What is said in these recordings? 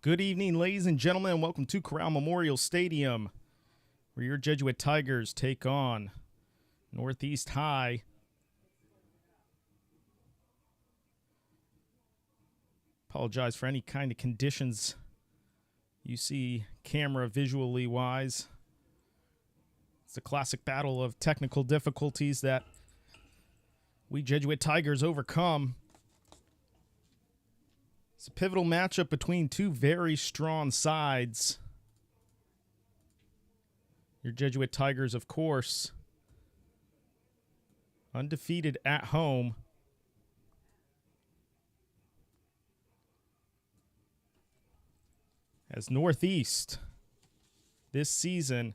Good evening, ladies and gentlemen, and welcome to Corral Memorial Stadium, where your Jesuit Tigers take on Northeast High. Apologize for any kind of conditions you see camera visually wise. It's a classic battle of technical difficulties that we Jesuit Tigers overcome. It's a pivotal matchup between two very strong sides. Your Jesuit Tigers, of course, undefeated at home. As Northeast, this season,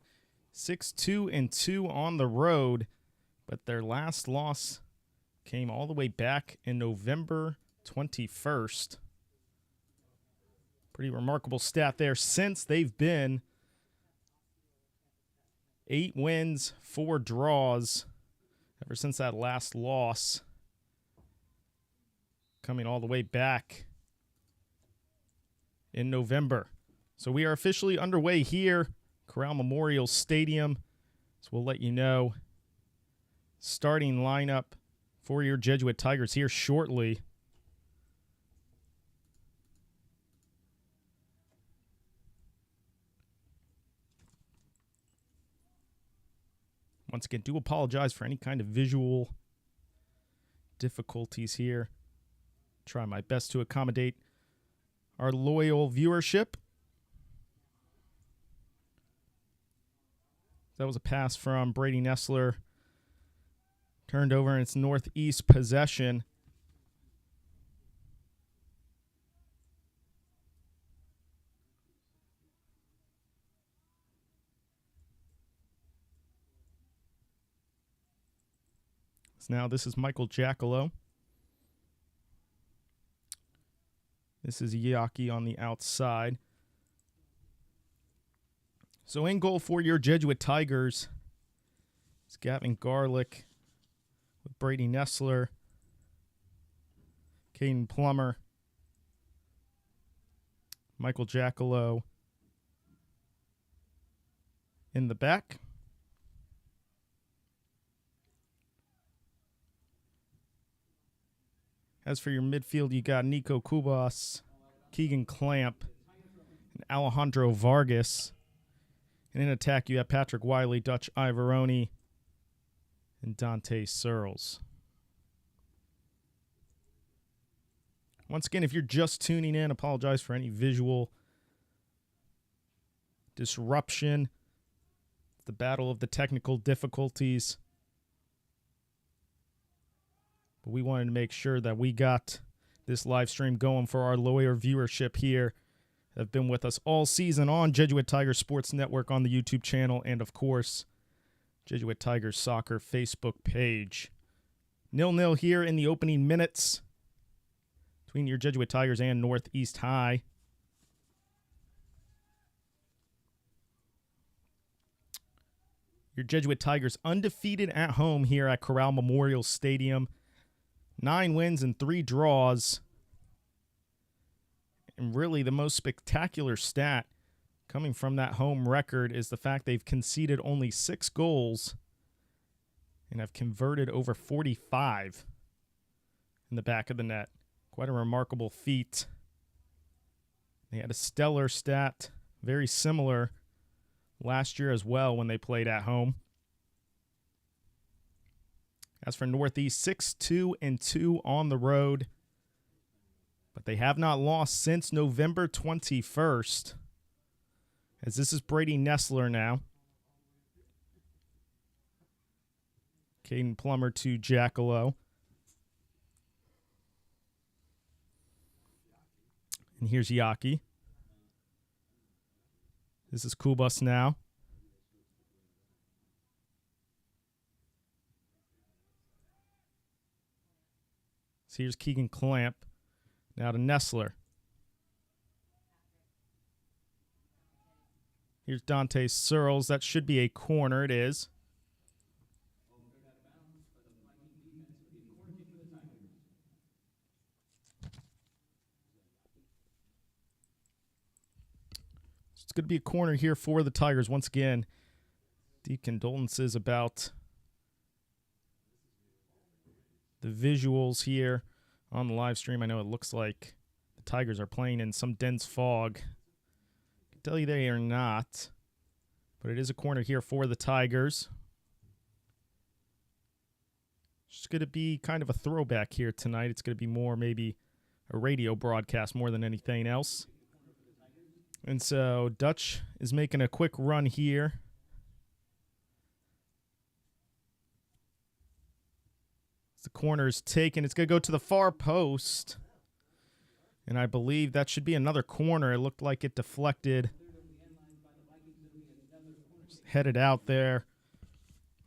6-2-2 on the road, but their last loss came all the way back in November 21st. Pretty remarkable stat there. Since they've been 8 wins, 4 draws, ever since that last loss, coming all the way back in November. So we are officially underway here, Corral Memorial Stadium. So we'll let you know starting lineup for your Jesuit Tigers here shortly. Once again, do apologize for any kind of visual difficulties here. Try my best to accommodate our loyal viewership. That was a pass from Brady Nessler. Turned over in its Northeast possession. So now this is Michael Jackalow. This is Yaki on the outside. So in goal for your Jesuit Tigers is Gavin Garlick with Brady Nessler, Caden Plummer, Michael Jackalow in the back. As for your midfield, you got Nico Kubas, Keegan Clamp, and Alejandro Vargas. And in attack, you have Patrick Wiley, Dutch Ivoroni, and Dante Searles. Once again, if you're just tuning in, apologize for any visual disruption. It's the battle of the technical difficulties. But we wanted to make sure that we got this live stream going for our loyal viewership here that have been with us all season on Jesuit Tigers Sports Network on the YouTube channel and, of course, Jesuit Tigers Soccer Facebook page. 0-0 here in the opening minutes between your Jesuit Tigers and Northeast High. Your Jesuit Tigers undefeated at home here at Corral Memorial Stadium. 9 wins and 3 draws. And really the most spectacular stat coming from that home record is the fact they've conceded only 6 goals and have converted over 45 in the back of the net. Quite a remarkable feat. They had a stellar stat, very similar last year as well when they played at home. As for Northeast, 6-2-2 on the road. But they have not lost since November 21st. As this is Brady Nessler now. Caden Plummer to Jackalow. And here's Yaki. This is Kubas now. So here's Keegan Clamp. Now to Nessler. Here's Dante Searles. That should be a corner. It is. It's going to be a corner here for the Tigers once again. Deep condolences about the visuals here on the live stream. I know it looks like the Tigers are playing in some dense fog. I can tell you they are not, but it is a corner here for the Tigers. It's going to be kind of a throwback here tonight. It's going to be more maybe a radio broadcast more than anything else. And so Dutch is making a quick run here. The corner is taken. It's going to go to the far post. And I believe that should be another corner. It looked like it deflected. Headed out there.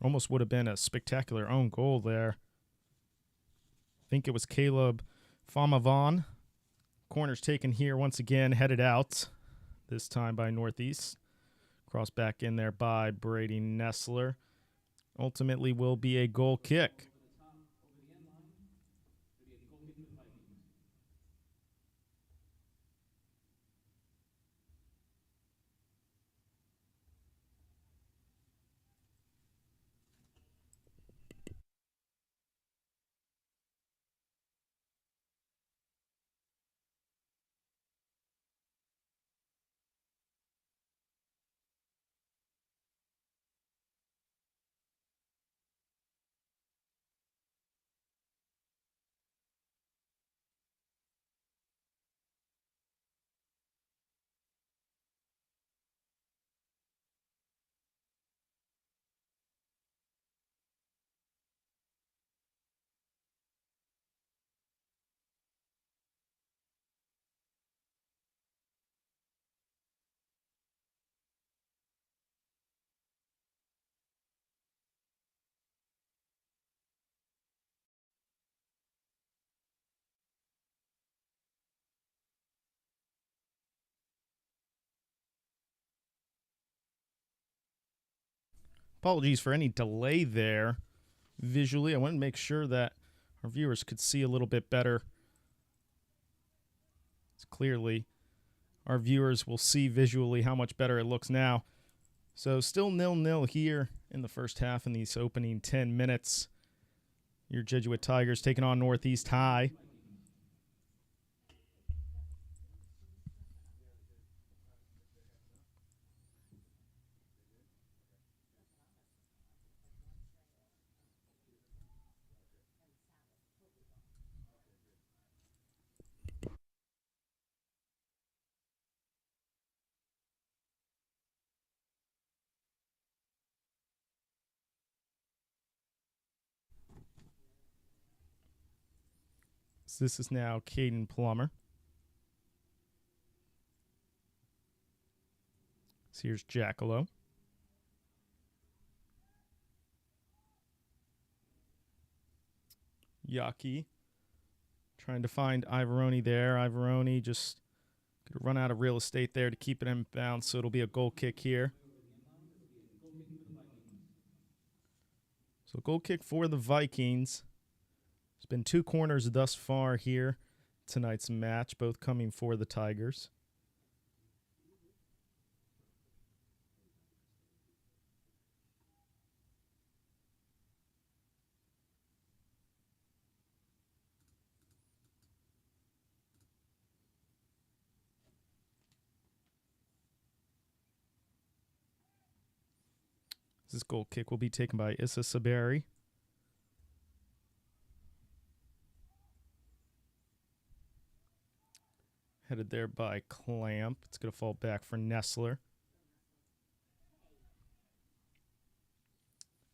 Almost would have been a spectacular own goal there. I think it was Caleb Famavon. Corner's taken here once again. Headed out. This time by Northeast. Cross back in there by Brady Nessler. Ultimately will be a goal kick. Apologies for any delay there visually. I wanted to make sure that our viewers could see a little bit better. It's clearly our viewers will see visually how much better it looks now. So still 0-0 here in the first half in these opening 10 minutes. Your Jesuit Tigers taking on Northeast High. So this is now Caden Plummer. So here's Jackalow. Yaki trying to find Ivoroni there. Ivoroni just going to run out of real estate there to keep it in bounds, so it'll be a goal kick here. So goal kick for the Vikings. There's been 2 corners thus far here tonight's match, both coming for the Tigers. This goal kick will be taken by Issa Saberi. Headed there by Clamp. It's going to fall back for Nessler.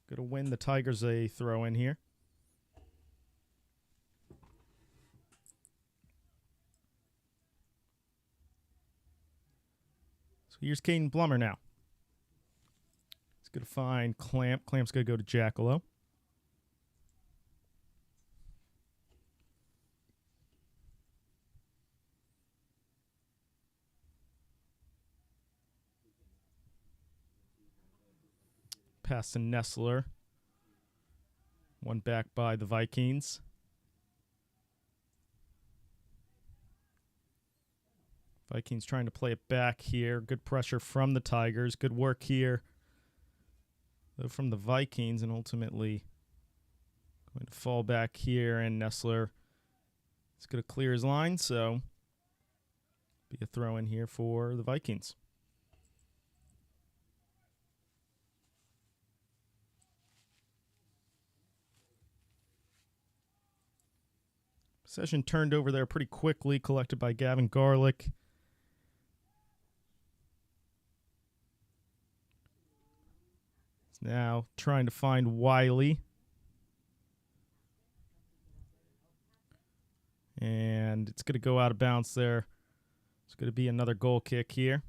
Going to win the Tigers a throw in here. So here's Caden Plummer now. He's going to find Clamp. Clamp's going to go to Jackalow. Pass to Nessler. One back by the Vikings. Vikings trying to play it back here. Good pressure from the Tigers. Good work here, though, from the Vikings, and ultimately going to fall back here, and Nessler is going to clear his line, so be a throw in here for the Vikings. Possession turned over there pretty quickly, collected by Gavin Garlick. It's now trying to find Wiley. And it's going to go out of bounds there. It's going to be another goal kick here.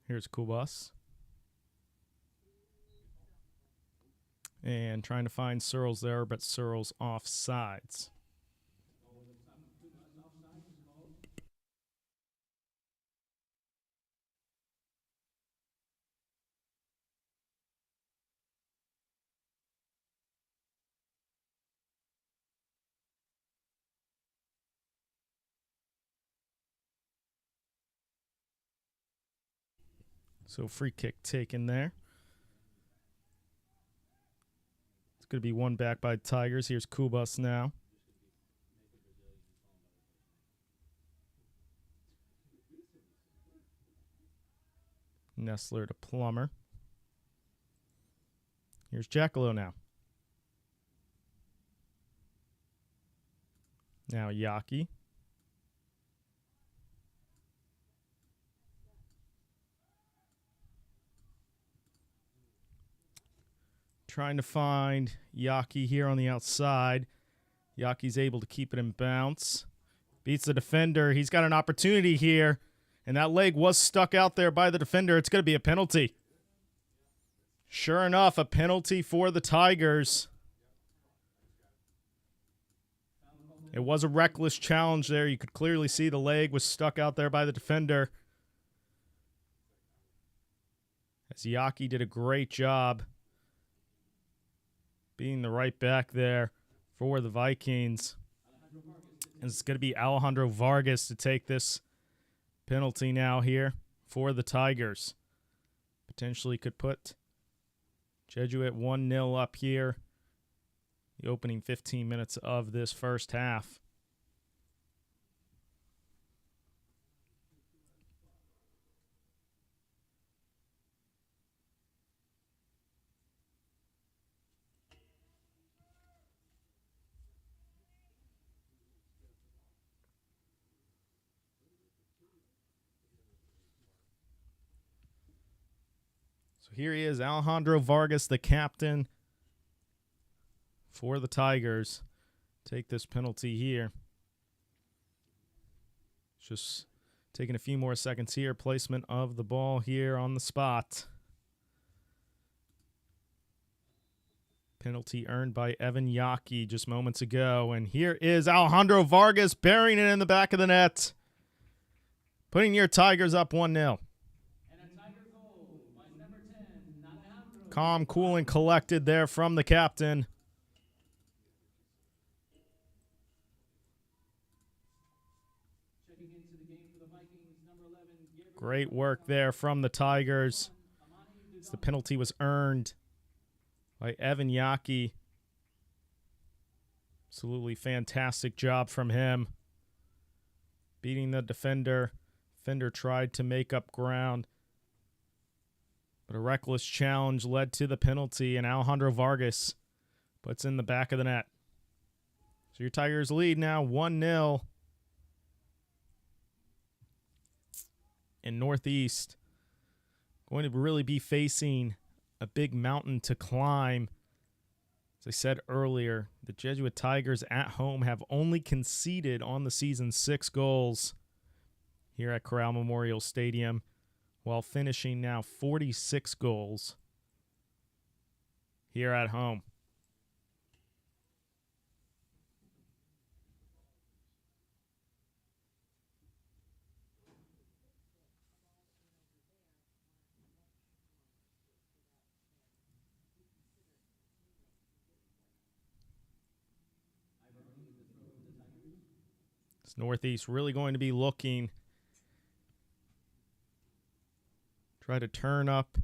Here's Kubas. And trying to find Searles there, but Searles offsides. So free kick taken there. It's going to be one back by Tigers. Here's Kubas now. Nessler to Plummer. Here's Jackalow now. Now Yaki. Trying to find Yaki here on the outside. Yaki's able to keep it in bounce. Beats the defender. He's got an opportunity here. And that leg was stuck out there by the defender. It's going to be a penalty. Sure enough, a penalty for the Tigers. It was a reckless challenge there. You could clearly see the leg was stuck out there by the defender. As Yaki did a great job being the right back there for the Vikings. And it's going to be Alejandro Vargas to take this penalty now here for the Tigers. Potentially could put Jesuit 1-0 up here. The opening 15 minutes of this first half. So here he is, Alejandro Vargas, the captain for the Tigers. Take this penalty here. Just taking a few more seconds here. Placement of the ball here on the spot. Penalty earned by Evan Yaki just moments ago. And here is Alejandro Vargas burying it in the back of the net. Putting your Tigers up 1-0. Calm, cool, and collected there from the captain. Great work there from the Tigers. As the penalty was earned by Evan Yaki. Absolutely fantastic job from him. Beating the defender. Defender tried to make up ground. But a reckless challenge led to the penalty, and Alejandro Vargas puts in the back of the net. So your Tigers lead now 1-0 in Northeast. Going to really be facing a big mountain to climb. As I said earlier, the Jesuit Tigers at home have only conceded on the season 6 goals here at Corral Memorial Stadium. while finishing now 46 goals here at home. This Northeast really going to be looking, try to turn up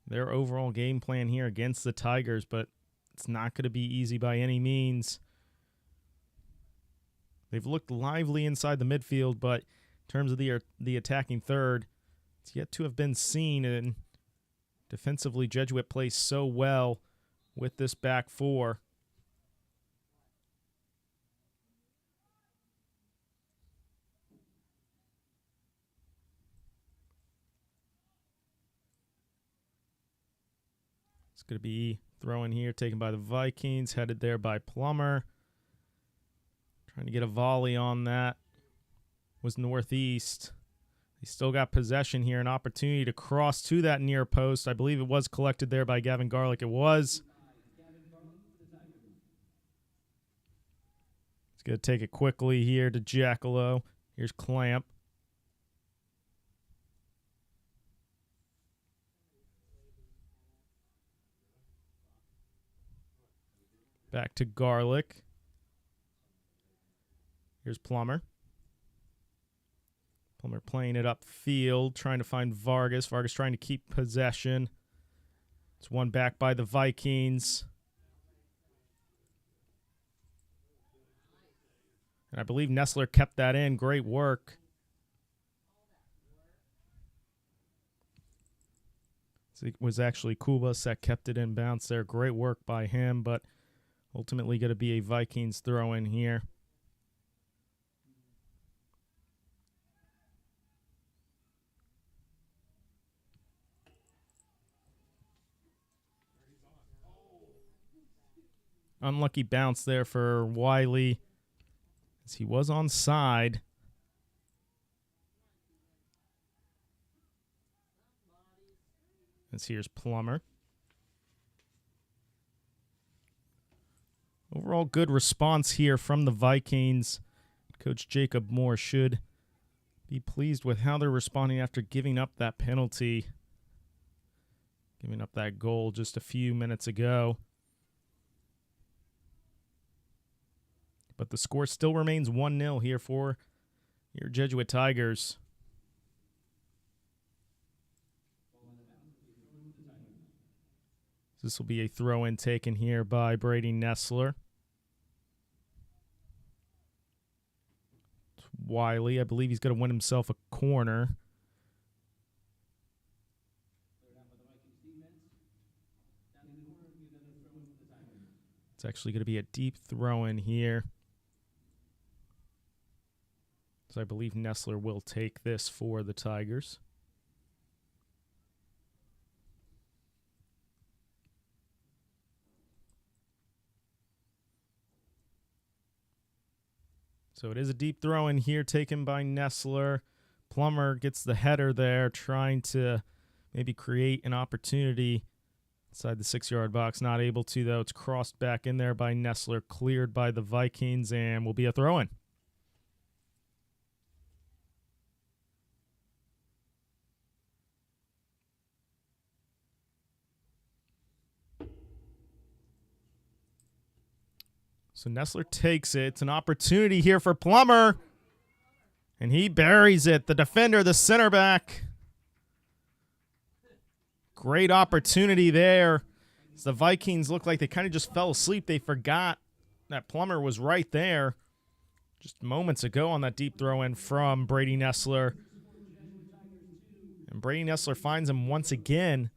their overall game plan here against the Tigers, but it's not going to be easy by any means. They've looked lively inside the midfield, but in terms of the attacking third, it's yet to have been seen. And defensively, Jesuit plays so well with this back four. It's going to be throw-in here, taken by the Vikings, headed there by Plummer. Trying to get a volley on that was Northeast. He still got possession here, an opportunity to cross to that near post. I believe it was collected there by Gavin Garlick. It was. He's going to take it quickly here to Jackalow. Here's Clamp. Back to Garlic. Here's Plummer. Plummer playing it upfield, trying to find Vargas. Vargas trying to keep possession. It's won back by the Vikings. And I believe Nessler kept that in. Great work. So it was actually Kubas that kept it in bounce there. Great work by him, but ultimately going to be a Vikings throw in here. Unlucky bounce there for Wiley, as he was onside. As here's Plummer. Overall good response here from the Vikings. Coach Jacob Moore should be pleased with how they're responding after giving up that penalty. Giving up that goal just a few minutes ago. But the score still remains 1-0 here for your Jesuit Tigers. This will be a throw-in taken here by Brady Nessler. It's Wiley. I believe he's going to win himself a corner. It's actually going to be a deep throw-in here. So I believe Nessler will take this for the Tigers. So it is a deep throw in here taken by Nessler. Plummer gets the header there, trying to maybe create an opportunity inside the 6-yard box. Not able to, though. It's crossed back in there by Nessler, cleared by the Vikings, and will be a throw in. So Nessler takes it. It's an opportunity here for Plummer. And he buries it. The defender, the center back. Great opportunity there. As the Vikings look like they kind of just fell asleep. They forgot that Plummer was right there just moments ago on that deep throw in from Brady Nessler. And Brady Nessler finds him once again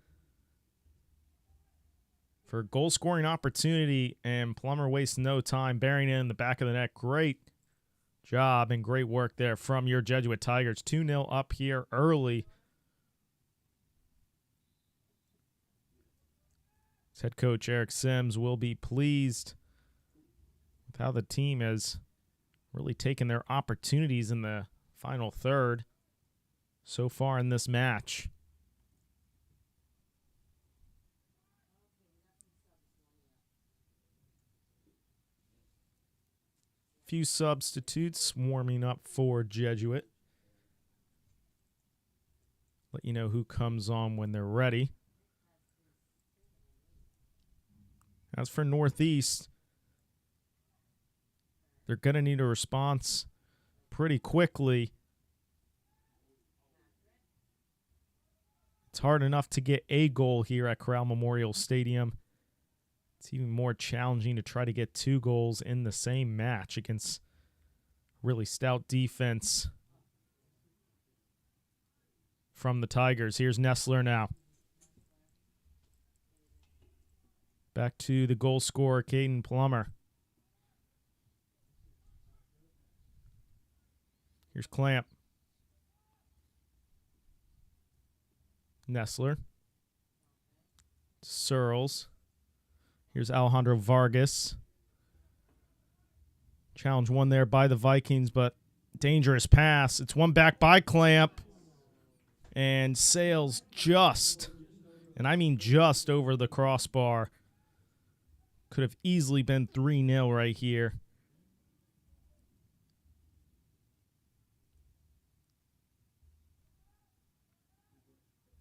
for a goal-scoring opportunity, and Plummer wastes no time, burying it in the back of the net. Great job and great work there from your Jesuit Tigers. 2-0 up here early. Head coach Eric Sims will be pleased with how the team has really taken their opportunities in the final third. so far in this match. Few substitutes warming up for Jesuit. Let you know who comes on when they're ready. As for Northeast, they're going to need a response pretty quickly. It's hard enough to get a goal here at Corral Memorial Stadium. It's even more challenging to try to get 2 goals in the same match against really stout defense from the Tigers. Here's Nessler now. Back to the goal scorer, Caden Plummer. Here's Clamp. Nessler. Searles. Here's Alejandro Vargas. Challenge won there by the Vikings, but dangerous pass. It's one back by Clamp. And sails just, and I mean just over the crossbar. Could have easily been 3-0 right here.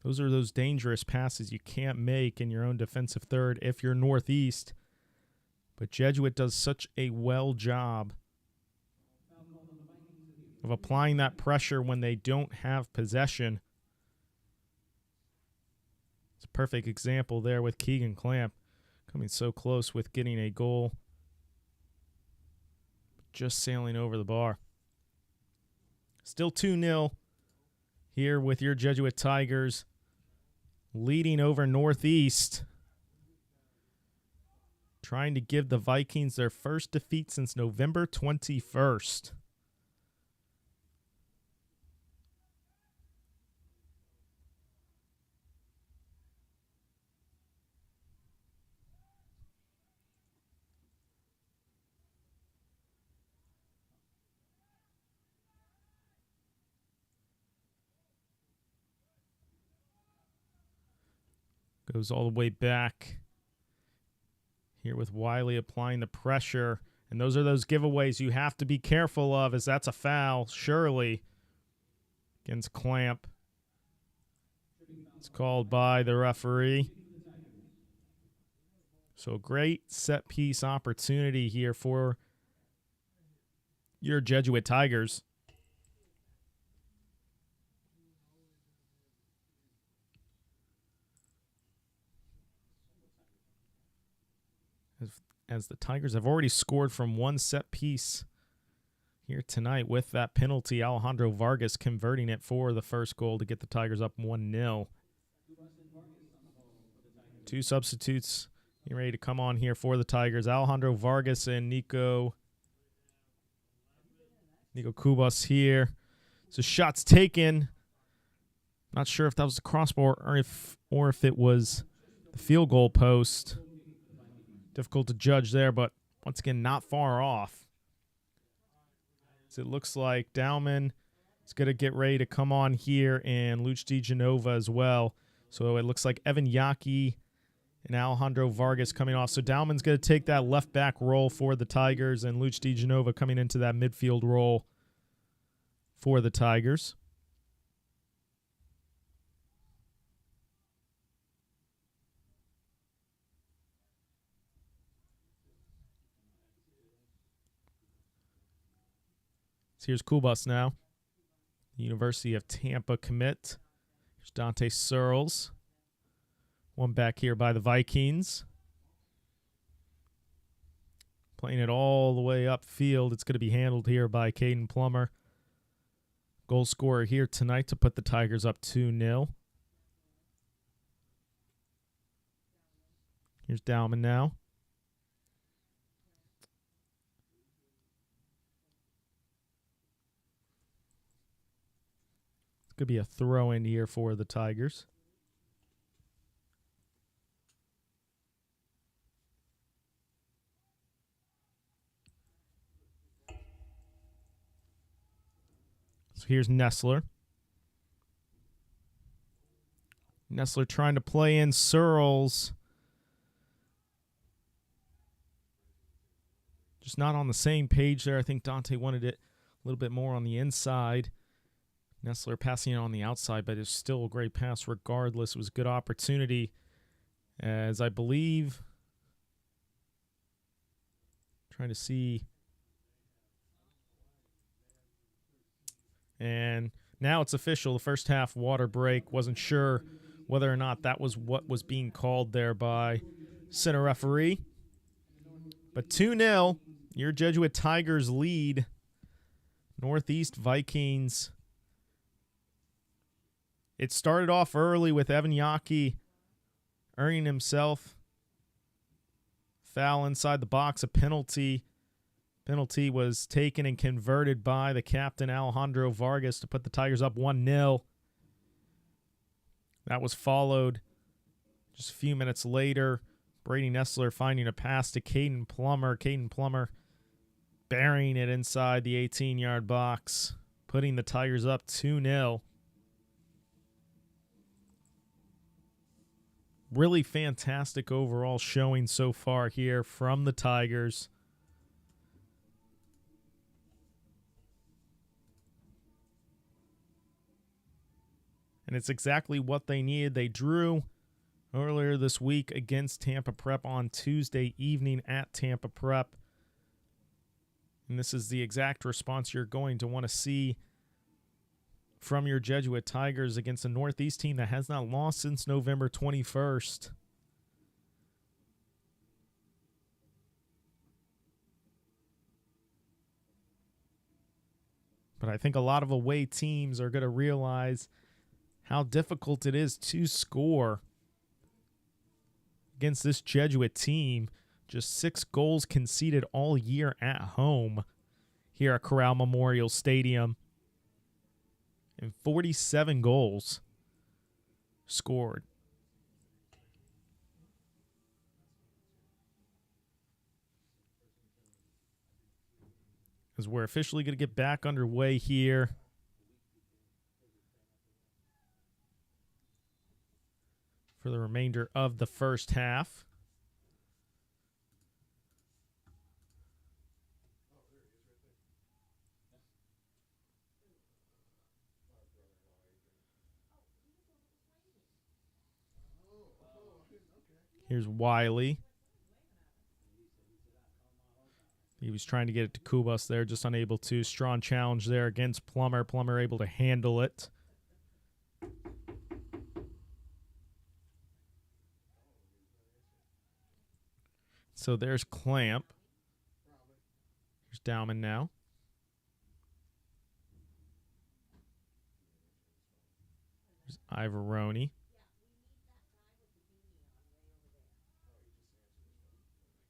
Those are those dangerous passes you can't make in your own defensive third if you're Northeast. But Jesuit does such a well job of applying that pressure when they don't have possession. It's a perfect example there with Keegan Clamp coming so close with getting a goal. Just sailing over the bar. Still 2-0 here with your Jesuit Tigers leading over Northeast. Trying to give the Vikings their first defeat since November 21st. Goes all the way back here with Wiley applying the pressure. And those are those giveaways you have to be careful of, as that's a foul, surely, against Clamp. It's called by the referee. So great set-piece opportunity here for your Jesuit Tigers. As the Tigers have already scored from one set piece here tonight with that penalty. Alejandro Vargas converting it for the first goal to get the Tigers up 1-0. 2 substitutes getting ready to come on here for the Tigers. Alejandro Vargas and Nico Kubas here. So shots taken. Not sure if that was the crossbar or if it was the field goal post. Difficult to judge there, but once again, not far off. So it looks like Dowman is going to get ready to come on here, and Luch DeGenova as well. So it looks like Evan Yaki and Alejandro Vargas coming off. So Dowman's going to take that left back role for the Tigers, and Luch DeGenova coming into that midfield role for the Tigers. So here's Kubas now. The University of Tampa commit. Here's Dante Searles. One back here by the Vikings. Playing it all the way upfield. It's going to be handled here by Caden Plummer. Goal scorer here tonight to put the Tigers up 2-0. Here's Dowman now. Could be a throw-in here for the Tigers. So here's Nessler. Nessler trying to play in Searles. Just not on the same page there. I think Dante wanted it a little bit more on the inside. Nessler passing it on the outside, but it's still a great pass regardless. It was a good opportunity, as I believe, trying to see. And now it's official. The first half water break. Wasn't sure whether or not that was what was being called there by center referee. But 2-0, your Jesuit Tigers lead Northeast Vikings. It started off early with Evan Yockey earning himself foul inside the box, a penalty. Penalty was taken and converted by the captain, Alejandro Vargas, to put the Tigers up 1-0. That was followed just a few minutes later. Brady Nessler finding a pass to Caden Plummer. Caden Plummer burying it inside the 18-yard box, putting the Tigers up 2-0. Really fantastic overall showing so far here from the Tigers. And it's exactly what they needed. They drew earlier this week against Tampa Prep on Tuesday evening at Tampa Prep. And this is the exact response you're going to want to see from your Jesuit Tigers against a Northeast team that has not lost since November 21st. But I think a lot of away teams are going to realize how difficult it is to score against this Jesuit team. Just 6 goals conceded all year at home here at Corral Memorial Stadium. And 47 goals scored. As we're officially going to get back underway here. For the remainder of the first half. Here's Wiley. He was trying to get it to Kubas there, just unable to. Strong challenge there against Plummer. Plummer able to handle it. So there's Clamp. Here's Dowman now. Here's Ivoroni.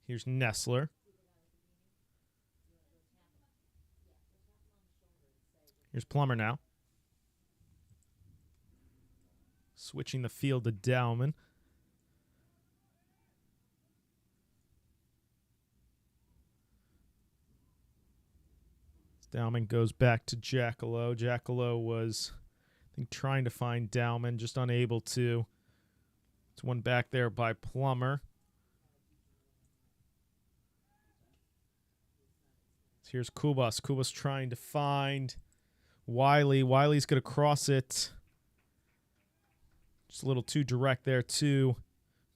Here's Nessler. Here's Plummer now. Switching the field to Dowman. Dowman goes back to Jackalow. Jackalow was, I think, trying to find Dowman, just unable to. It's one back there by Plummer. So here's Kubas. Kubas trying to find Wiley. Wiley's going to cross it. Just a little too direct there, too.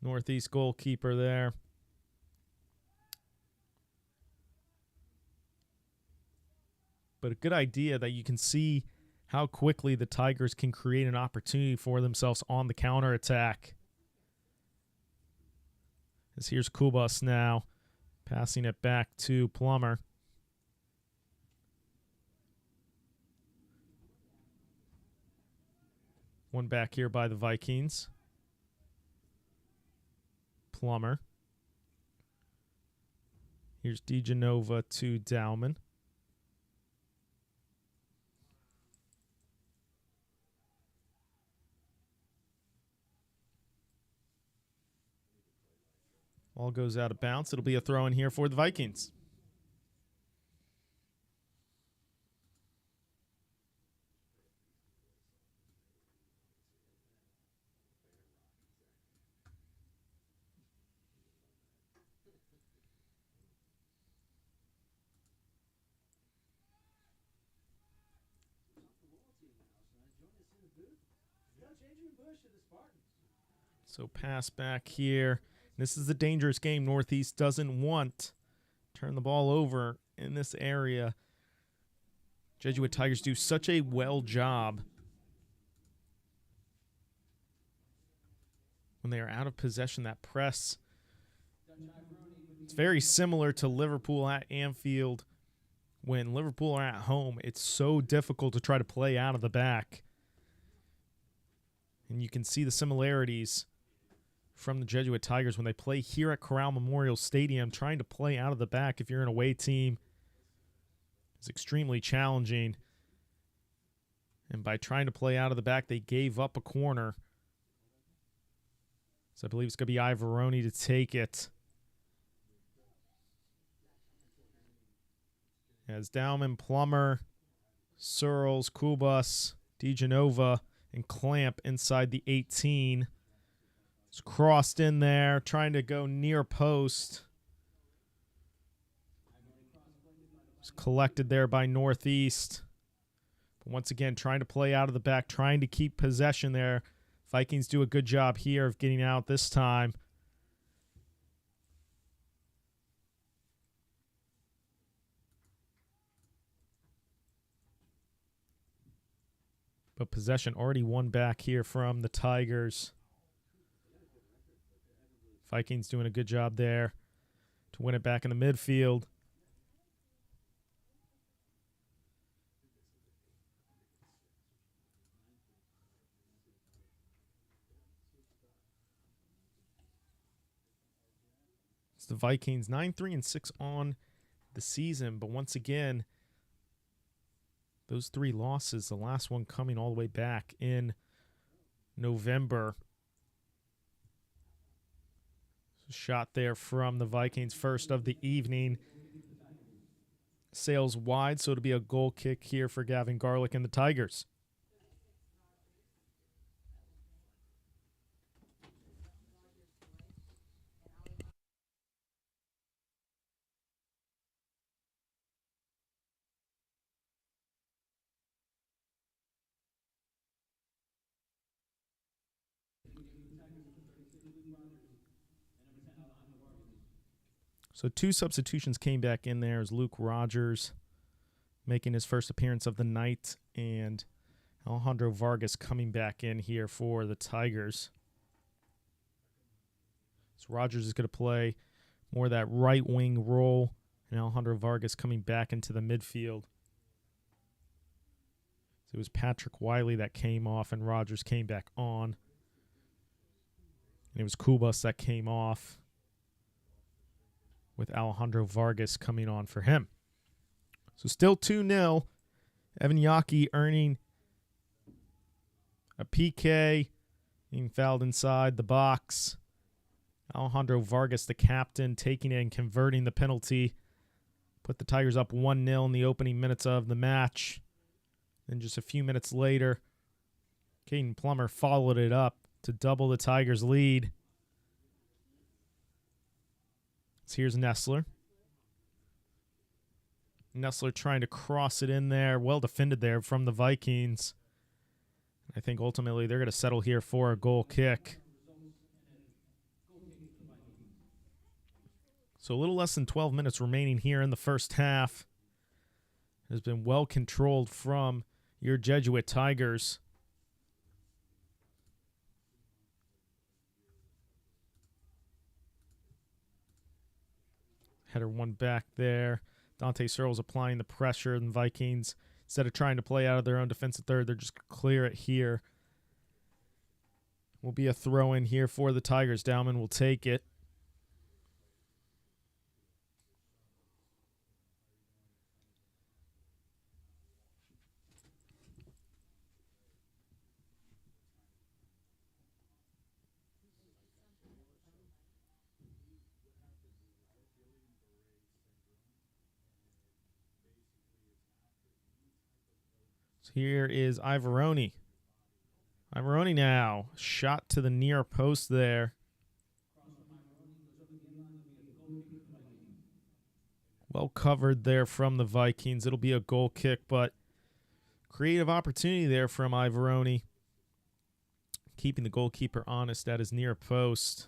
Northeast goalkeeper there. But a good idea that you can see how quickly the Tigers can create an opportunity for themselves on the counterattack. As here's Kubas now, passing it back to Plummer. One back here by the Vikings. Plummer. Here's DeGenova to Dowman. Ball goes out of bounds. It'll be a throw in here for the Vikings. So pass back here. This is a dangerous game. Northeast doesn't want to turn the ball over in this area. Jesuit Tigers do such a well job when they are out of possession. That press, it's very similar to Liverpool at Anfield. When Liverpool are at home, it's so difficult to try to play out of the back. And you can see the similarities from the Jesuit Tigers when they play here at Corral Memorial Stadium. Trying to play out of the back if you're an away team is extremely challenging. And by trying to play out of the back, they gave up a corner. So I believe it's going to be Ivoroni to take it. As Dowman, Plummer, Searles, Kubas, DeGenova, and Clamp inside the 18. It's crossed in there, trying to go near post. It's collected there by Northeast. But once again, trying to play out of the back, trying to keep possession there. Vikings do a good job here of getting out this time. But possession already won back here from the Tigers. Vikings doing a good job there to win it back in the midfield. It's the Vikings 9-3-6 on the season, but once again, those 3 losses, the last one coming all the way back in November. Shot there from the Vikings, first of the evening. Sails wide, so it'll be a goal kick here for Gavin Garlick and the Tigers. So 2 substitutions came back in there as Luke Rogers making his first appearance of the night and Alejandro Vargas coming back in here for the Tigers. So Rogers is going to play more of that right wing role, and Alejandro Vargas coming back into the midfield. So it was Patrick Wiley that came off and Rogers came back on. And it was Kubas that came off, with Alejandro Vargas coming on for him. So still 2-0. Evan Yockey earning a PK, being fouled inside the box. Alejandro Vargas, the captain, taking it and converting the penalty. Put the Tigers up 1-0 in the opening minutes of the match. Then just a few minutes later, Caden Plummer followed it up to double the Tigers' lead. So here's Nestler. Nestler trying to cross it in there. Well defended there from the Vikings. I think ultimately they're going to settle here for a goal kick. So a little less than 12 minutes remaining here in the first half. It has been well controlled from your Jesuit Tigers. Header one back there. Dante Searles applying the pressure, and Vikings, instead of trying to play out of their own defensive third, they're just going to clear it here. Will be a throw in here for the Tigers. Dowman will take it. Here is Ivoroni. Ivoroni now. Shot to the near post there. Well covered there from the Vikings. It'll be a goal kick, but creative opportunity there from Ivoroni. keeping the goalkeeper honest at his near post.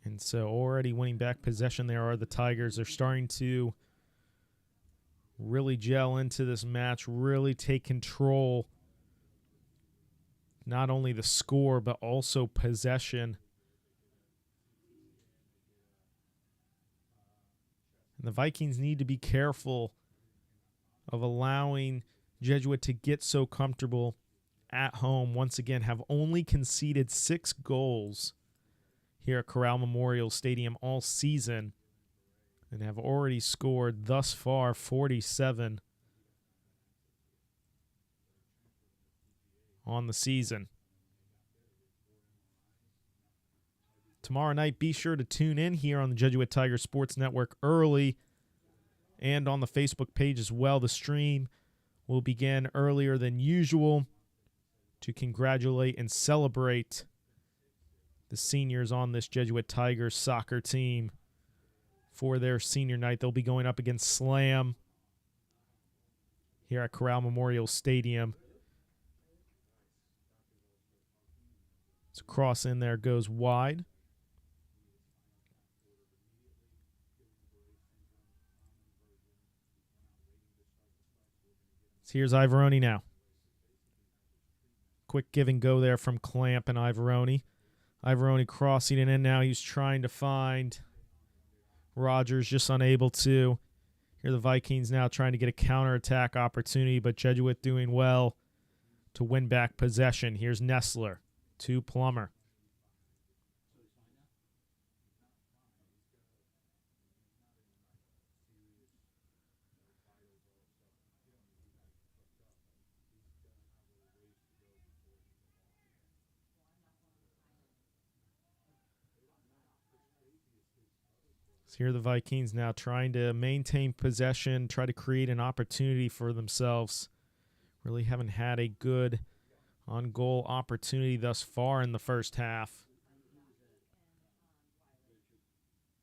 And so already winning back possession there are the Tigers. They're starting to really gel into this match, really take control, not only the score, but also possession. And the Vikings need to be careful of allowing Jesuit to get so comfortable at home. Once again, have only conceded 6 goals here at Corral Memorial Stadium all season and have already scored thus far 47 on the season. Tomorrow night, be sure to tune in here on the Jesuit Tiger Sports Network early and on the Facebook page as well. The stream will begin earlier than usual to congratulate and celebrate the seniors on this Jesuit Tigers soccer team for their senior night. They'll be going up against Slam here at Corral Memorial Stadium. So cross in there, goes wide. So here's Ivoroni now. Quick give and go there from Clamp and Ivoroni. Ivoroni crossing it in now. He's trying to find Rogers, just unable to. Here the Vikings now trying to get a counterattack opportunity, but Jesuit doing well to win back possession. Here's Nestler to Plummer. Here are the Vikings now trying to maintain possession, try to create an opportunity for themselves. Really haven't had a good on-goal opportunity thus far in the first half.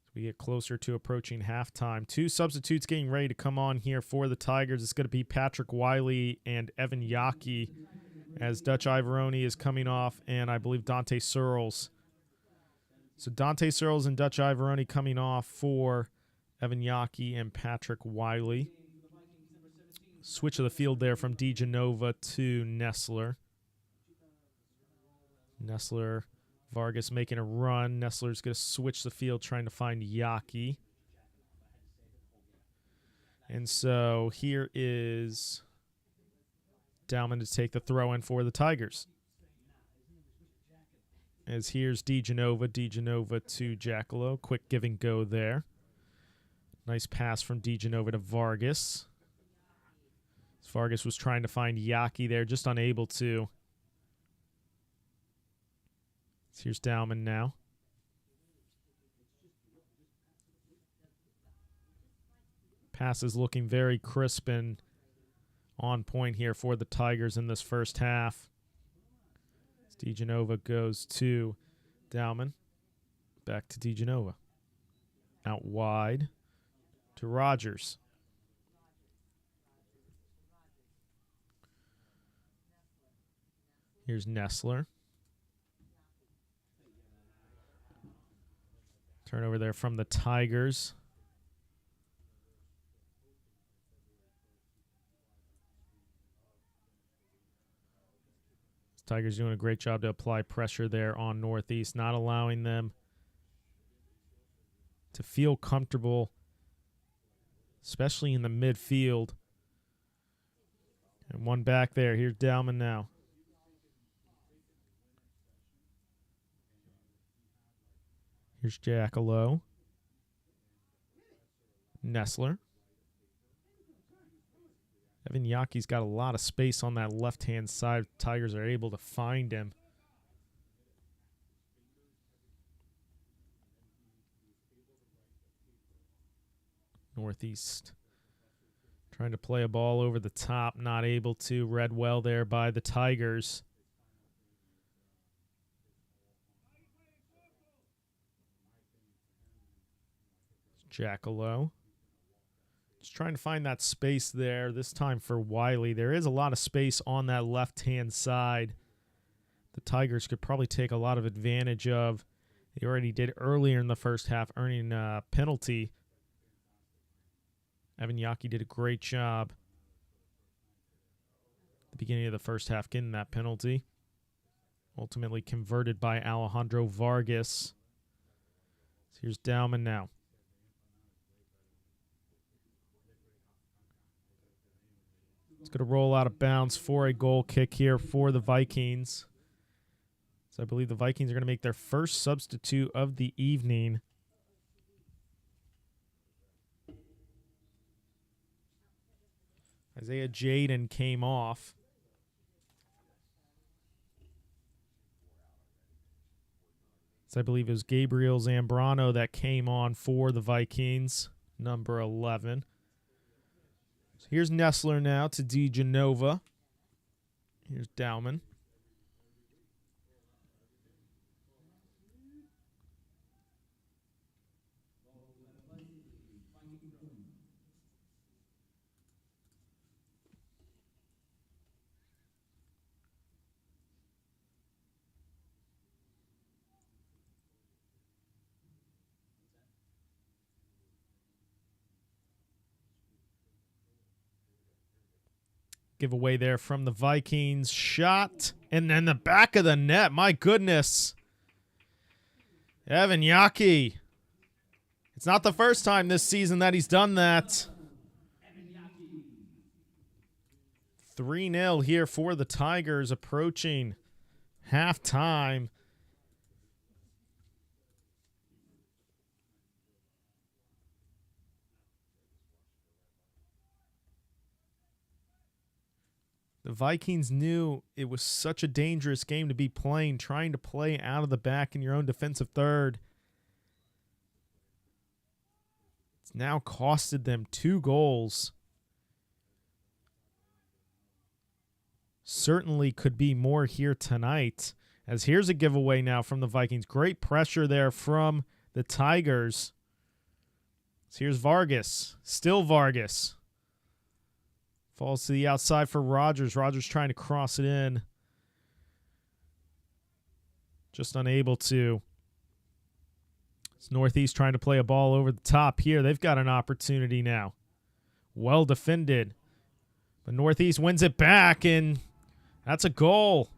As we get closer to approaching halftime. 2 substitutes getting ready to come on here for the Tigers. It's going to be Patrick Wiley and Evan Yockey as Dutch Ivoroni is coming off, and I believe Dante Searles. So Dante Searles and Dutch Ivoroni coming off for Evan Yockey and Patrick Wiley. Switch of the field there from DeGenova to Nestler. Nestler, Vargas making a run. Nestler's going to switch the field trying to find Yockey. And so here is Dowman to take the throw in for the Tigers. As here's DeGenova to Jackalow. Quick give and go there. Nice pass from DeGenova to Vargas. Vargas was trying to find Yockey there, just unable to. So here's Dowman now. Pass is looking very crisp and on point here for the Tigers in this first half. DeGenova goes to Dowman. Back to DeGenova. Out wide to Rogers. Here's Nestler. Turnover there from the Tigers. Tigers doing a great job to apply pressure there on Northeast, not allowing them to feel comfortable, especially in the midfield. And one back there. Here's Dowman now. Here's Jackalow. Nestler. Evan Yockey's got a lot of space on that left-hand side. Tigers are able to find him. Northeast trying to play a ball over the top, not able to. Read well there by the Tigers. Jackalow. Just trying to find that space there, this time for Wiley. There is a lot of space on that left-hand side. The Tigers could probably take a lot of advantage of. They already did earlier in the first half, earning a penalty. Evan Yaki did a great job at the beginning of the first half getting that penalty. Ultimately converted by Alejandro Vargas. So here's Dowman now. It's going to roll out of bounds for a goal kick here for the Vikings. So I believe the Vikings are going to make their first substitute of the evening. Isaiah Jaden came off. So I believe it was Gabriel Zambrano that came on for the Vikings, number 11. So here's Nessler now to DeGenova. Here's Dowman. Giveaway there from the Vikings. Shot. And then the back of the net. My goodness. Evan Yaki. It's not the first time this season that he's done that. 3-0 here for the Tigers approaching halftime. The Vikings knew it was such a dangerous game to be playing, trying to play out of the back in your own defensive third. It's now costed them 2 goals. Certainly could be more here tonight, as here's a giveaway now from the Vikings. Great pressure there from the Tigers. So here's Vargas. Still Vargas. Falls to the outside for Rogers. Rogers trying to cross it in. Just unable to. It's Northeast trying to play a ball over the top here. They've got an opportunity now. Well defended. But Northeast wins it back, and that's a goal.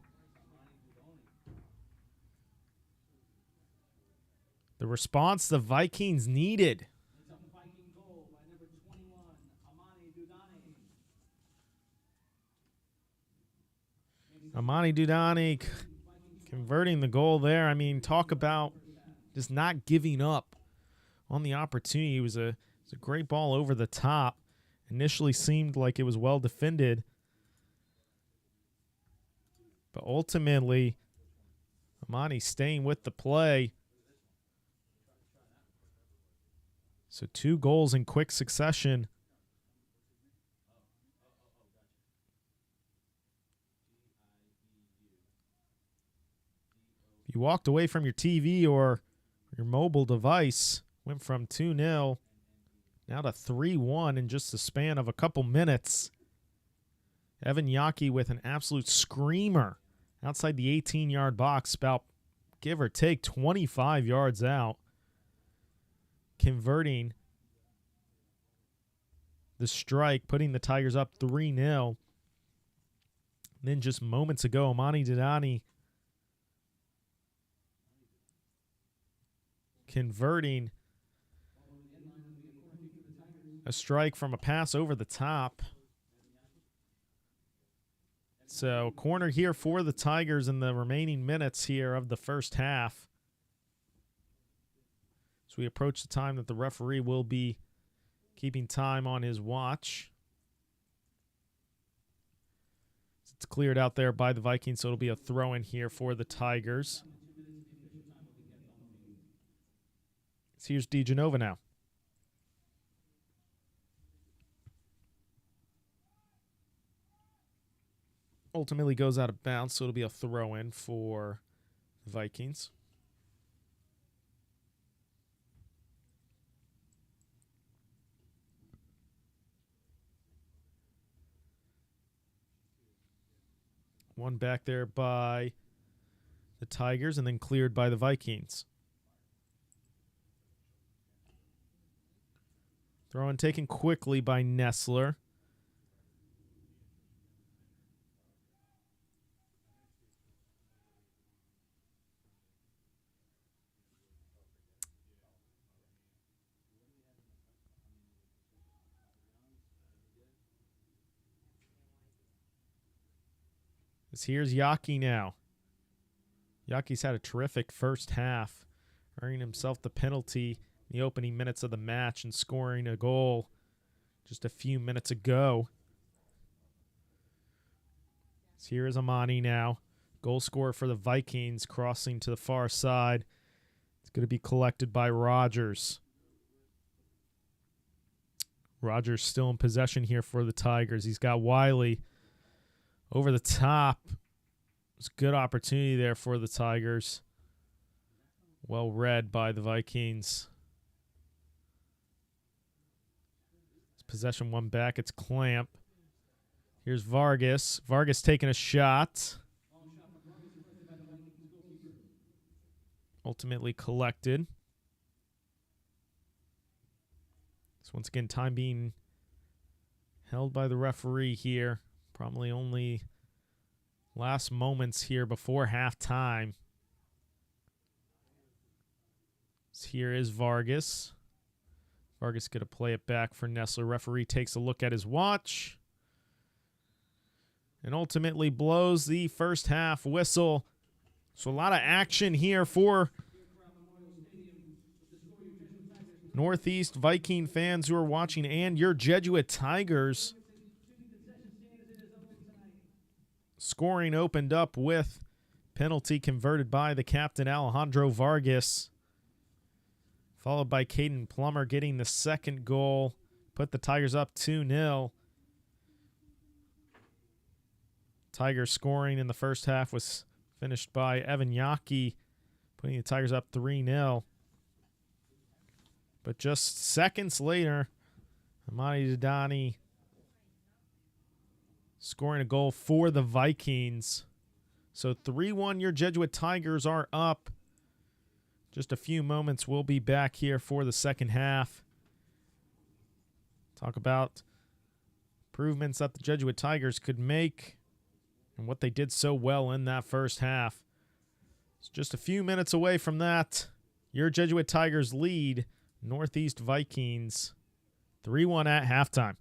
The response the Vikings needed. Amani Dudani converting the goal there. I mean, talk about just not giving up on the opportunity. It was a great ball over the top. Initially seemed like it was well defended. But ultimately, Amani staying with the play. So 2 goals in quick succession. You walked away from your TV or your mobile device, went from 2-0 now to 3-1 in just the span of a couple minutes. Evan Yaki with an absolute screamer outside the 18-yard box, about give or take 25 yards out, converting the strike, putting the Tigers up 3-0. Then just moments ago, Amani Didani converting a strike from a pass over the top. So corner here for the Tigers in the remaining minutes here of the first half. As we approach the time that the referee will be keeping time on his watch. It's cleared out there by the Vikings, so it'll be a throw-in here for the Tigers. So here's DeGenova now. Ultimately goes out of bounds, so it'll be a throw-in for the Vikings. One back there by the Tigers and then cleared by the Vikings. Throw in taken quickly by Nessler. Here's Yaki now. Yaki's had a terrific first half, earning himself the penalty in the opening minutes of the match and scoring a goal just a few minutes ago. So here is Amani now. Goal scorer for the Vikings, crossing to the far side. It's going to be collected by Rogers. Rogers still in possession here for the Tigers. He's got Wiley over the top. It's a good opportunity there for the Tigers. Well read by the Vikings. Possession one back. It's Clamp. Here's Vargas. Vargas taking a shot. Ultimately collected. So once again, time being held by the referee here. Probably only last moments here before halftime. So here is Vargas. Vargas going to play it back for Nessler. Referee takes a look at his watch and ultimately blows the first half whistle. So a lot of action here for Northeast Viking fans who are watching and your Jesuit Tigers. Scoring opened up with penalty converted by the captain, Alejandro Vargas. Followed by Caden Plummer getting the second goal. Put the Tigers up 2-0. Tigers scoring in the first half was finished by Evan Yaki, putting the Tigers up 3-0. But just seconds later, Amani Dadani scoring a goal for the Vikings. So 3-1, your Jesuit Tigers are up. Just a few moments, we'll be back here for the second half. Talk about improvements that the Jesuit Tigers could make and what they did so well in that first half. It's just a few minutes away from that. Your Jesuit Tigers lead Northeast Vikings 3-1 at halftime.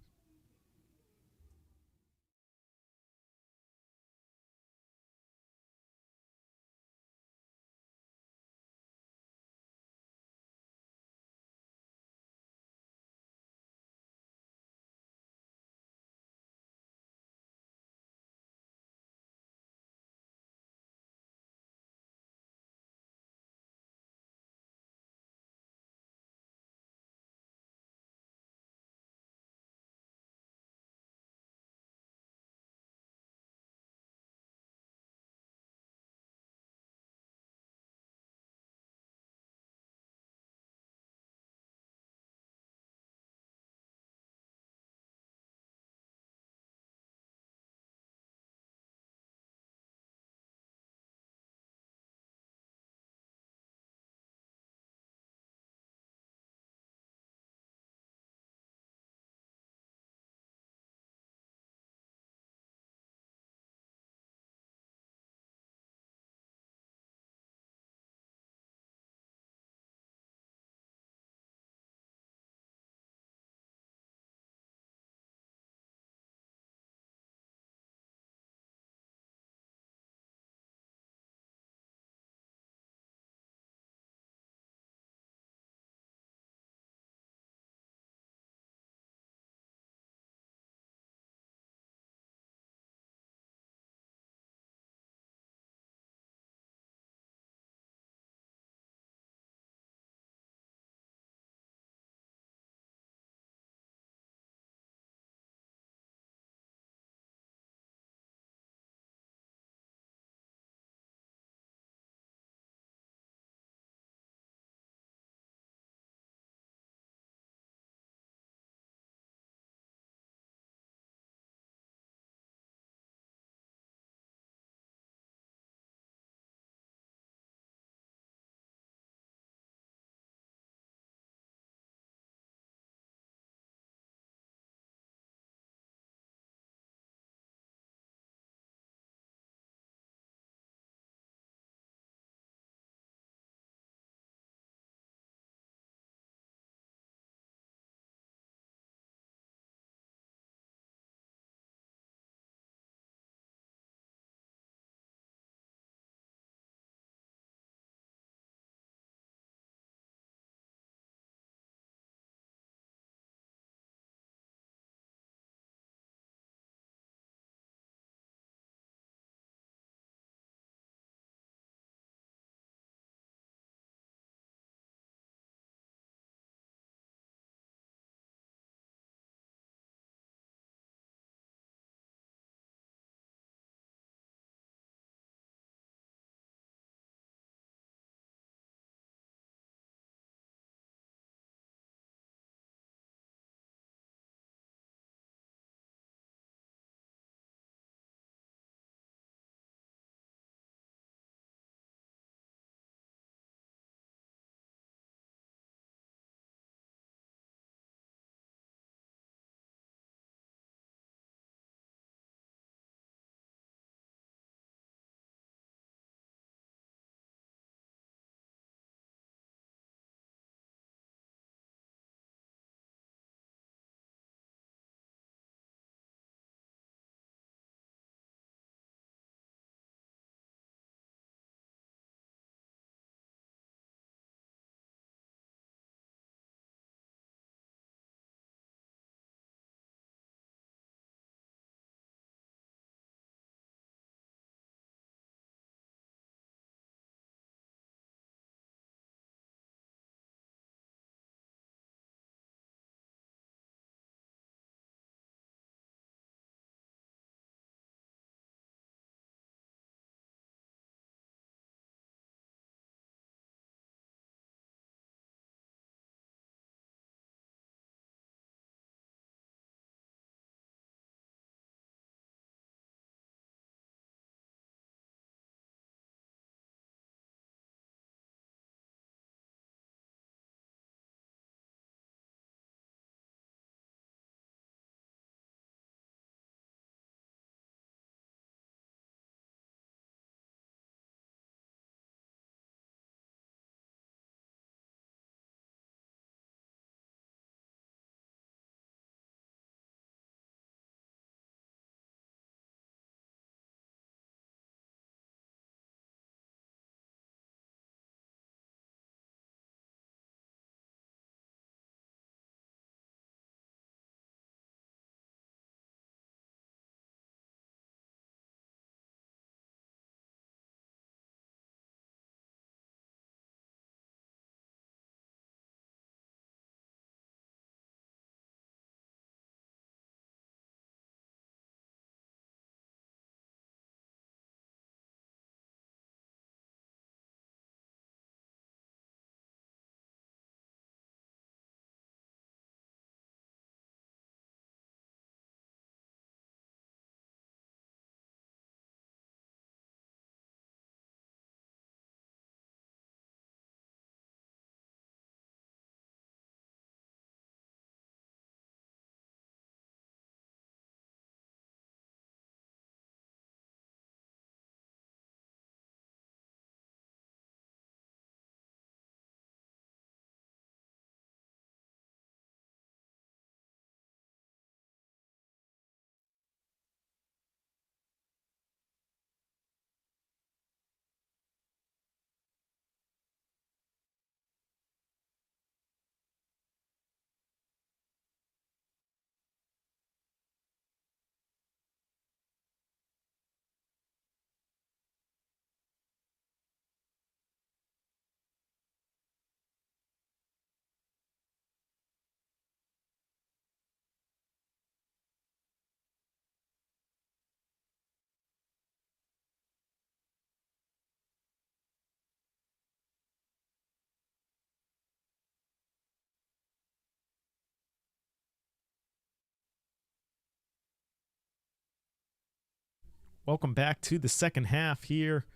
Welcome back to the second half here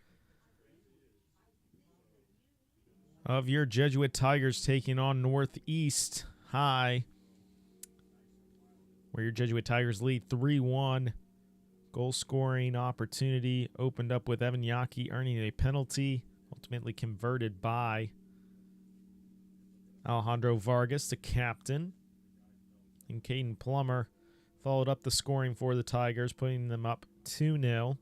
of your Jesuit Tigers taking on Northeast High, where your Jesuit Tigers lead 3-1. Goal scoring opportunity opened up with Evan Yaki earning a penalty, ultimately converted by Alejandro Vargas, the captain. And Caden Plummer followed up the scoring for the Tigers, putting them up 2-0.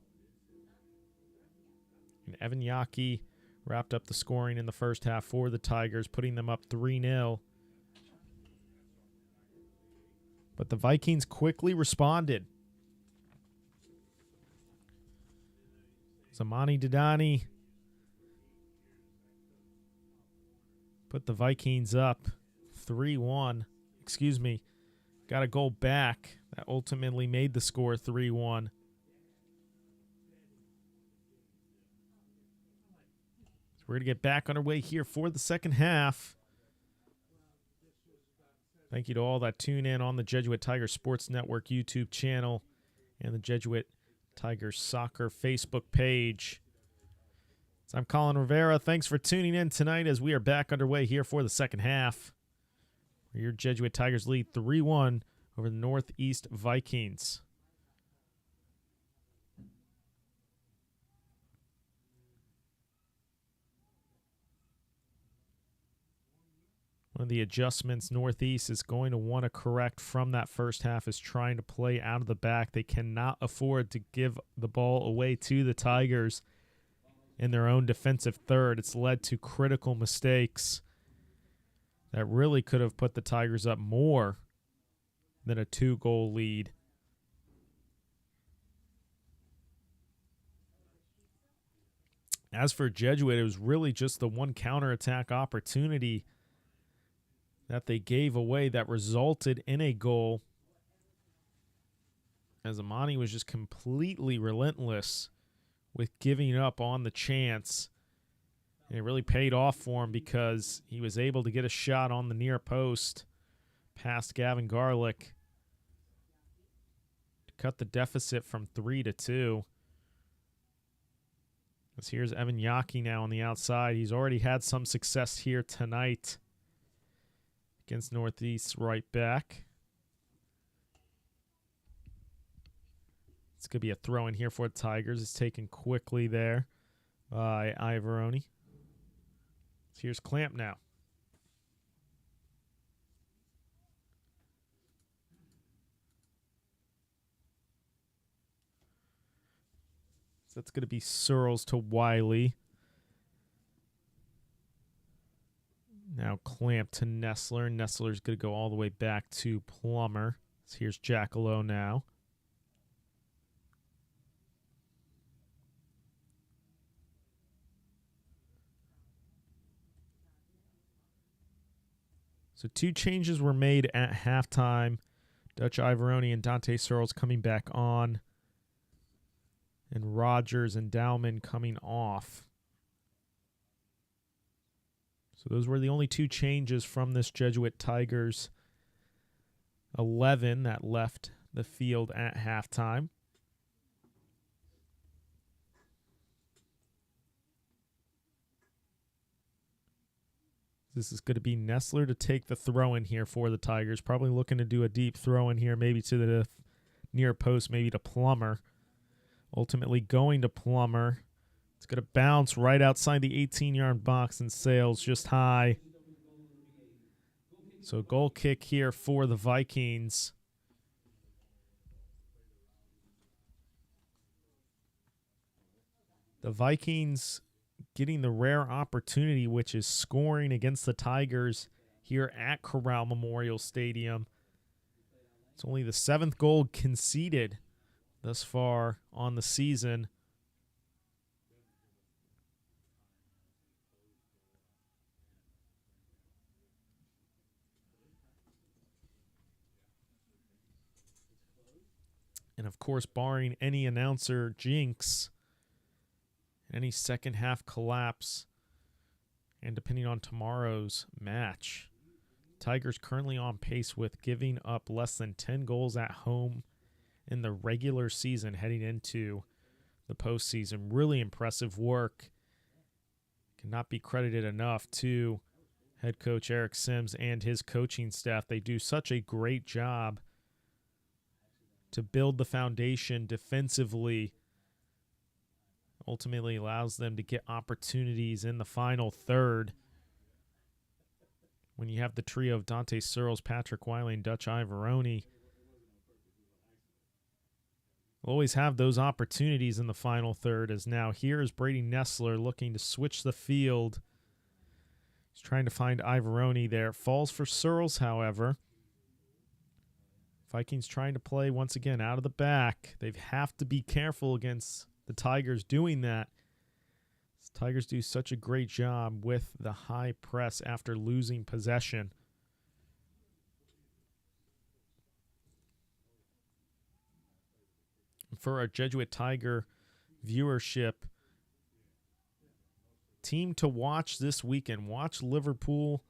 And Evan Yaki wrapped up the scoring in the first half for the Tigers, putting them up 3-0. But the Vikings quickly responded. Zamani Didani put the Vikings up 3-1. Got a goal back that ultimately made the score 3-1. So we're going to get back underway here for the second half. Thank you to all that tune in on the Jesuit Tigers Sports Network YouTube channel and the Jesuit Tigers Soccer Facebook page. So I'm Colin Rivera. Thanks for tuning in tonight as we are back underway here for the second half, where your Jesuit Tigers lead 3-1 over the Northeast Vikings. One of the adjustments Northeast is going to want to correct from that first half is trying to play out of the back. They cannot afford to give the ball away to the Tigers in their own defensive third. It's led to critical mistakes that really could have put the Tigers up more than a 2-goal lead. As for Jesuit, it was really just the one counterattack opportunity that they gave away that resulted in a goal, as Amani was just completely relentless with giving up on the chance. And it really paid off for him because he was able to get a shot on the near post past Gavin Garlick to cut the deficit from 3-2. As here's Evan Yaki now on the outside. He's already had some success here tonight against Northeast right back. It's going to be a throw in here for the Tigers. It's taken quickly there by Ivoroni. So here's Clamp now. So that's going to be Searles to Wiley. Now Clamp to Nestler. Nestler's going to go all the way back to Plummer. So here's Jackalow now. So 2 changes were made at halftime. Dutch Ivoroni and Dante Searles coming back on, and Rogers and Dowman coming off. So those were the only 2 changes from this Jesuit Tigers 11 that left the field at halftime. This is going to be Nestler to take the throw in here for the Tigers. Probably looking to do a deep throw in here, maybe to the near post, maybe to Plummer. Ultimately going to Plummer. It's going to bounce right outside the 18-yard box and sails just high. So goal kick here for the Vikings. The Vikings getting the rare opportunity, which is scoring against the Tigers here at Corral Memorial Stadium. It's only the 7th goal conceded thus far on the season. And of course, barring any announcer jinx, any second half collapse, and depending on tomorrow's match, Tigers currently on pace with giving up less than 10 goals at home in the regular season heading into the postseason. Really impressive work. Cannot be credited enough to head coach Eric Sims and his coaching staff. They do such a great job to build the foundation defensively. Ultimately allows them to get opportunities in the final third. When you have the trio of Dante Searles, Patrick Wiley, and Dutch Ivoroni, we'll always have those opportunities in the final third. As now here is Brady Nessler looking to switch the field. He's trying to find Ivoroni there. Falls for Searles, however. Vikings trying to play once again out of the back. They have to be careful against the Tigers doing that. The Tigers do such a great job with the high press after losing possession. For our Jesuit Tiger viewership, team to watch this weekend. Watch Liverpool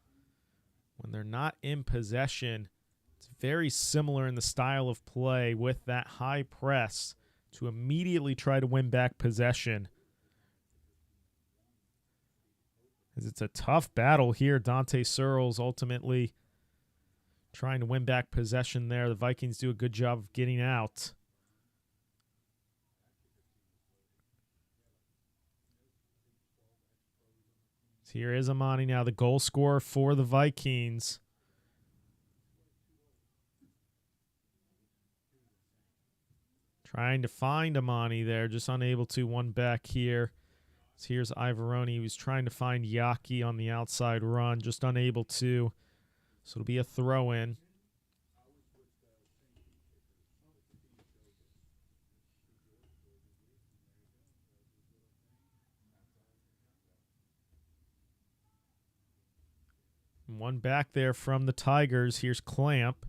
when they're not in possession. It's very similar in the style of play with that high press to immediately try to win back possession. As it's a tough battle here. Dante Searles ultimately trying to win back possession there. The Vikings do a good job of getting out. So here is Amani now, the goal scorer for the Vikings. Trying to find Amani there, just unable to. One back here. So here's Ivoroni. He was trying to find Yaki on the outside run, just unable to. So it'll be a throw-in. One back there from the Tigers. Here's Clamp.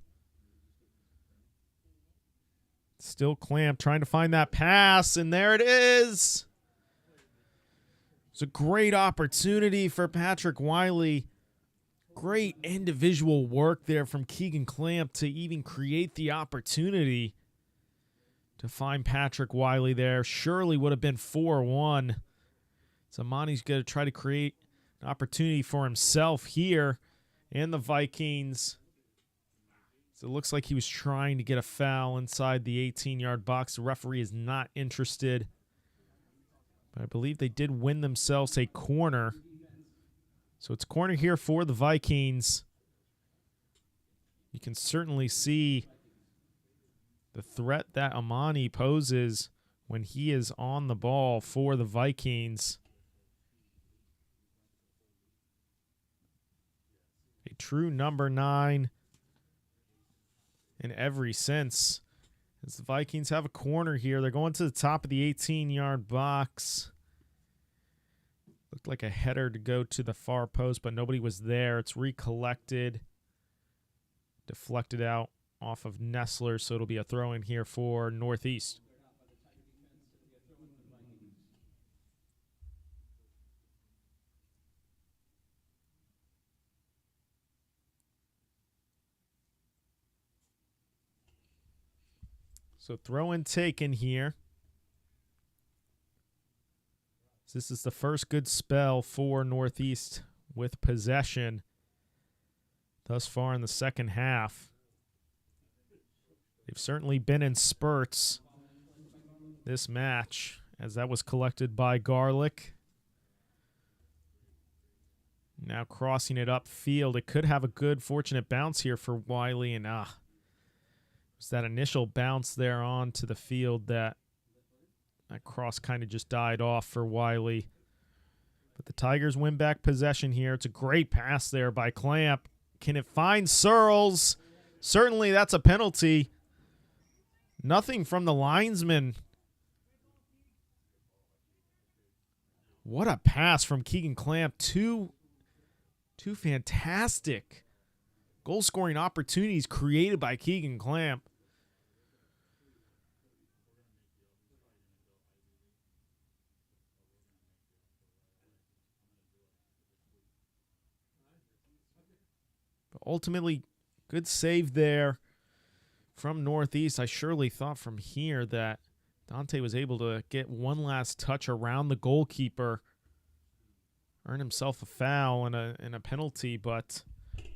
Still Clamp trying to find that pass, and there it is. It's a great opportunity for Patrick Wiley. Great individual work there from Keegan Clamp to even create the opportunity to find Patrick Wiley there. Surely would have been 4-1. So Amani's going to try to create an opportunity for himself here and the Vikings. So it looks like he was trying to get a foul inside the 18-yard box. The referee is not interested. But I believe they did win themselves a corner. So it's corner here for the Vikings. You can certainly see the threat that Amani poses when he is on the ball for the Vikings. A true number 9 in every sense. As the Vikings have a corner here. They're going to the top of the 18-yard box. Looked like a header to go to the far post, but nobody was there. It's recollected. Deflected out off of Nessler, so it'll be a throw-in here for Northeast. So throw-in taken here. This is the first good spell for Northeast with possession thus far in the second half. They've certainly been in spurts this match, as that was collected by Garlick. Now crossing it upfield. It could have a good, fortunate bounce here for Wiley, and it was that initial bounce there onto the field that cross kind of just died off for Wiley. But the Tigers win back possession here. It's a great pass there by Clamp. Can it find Searles? Certainly that's a penalty. Nothing from the linesman. What a pass from Keegan Clamp. Two fantastic goal-scoring opportunities created by Keegan Clamp. Ultimately, good save there from Northeast. I surely thought from here that Dante was able to get one last touch around the goalkeeper, earn himself a foul and a penalty, but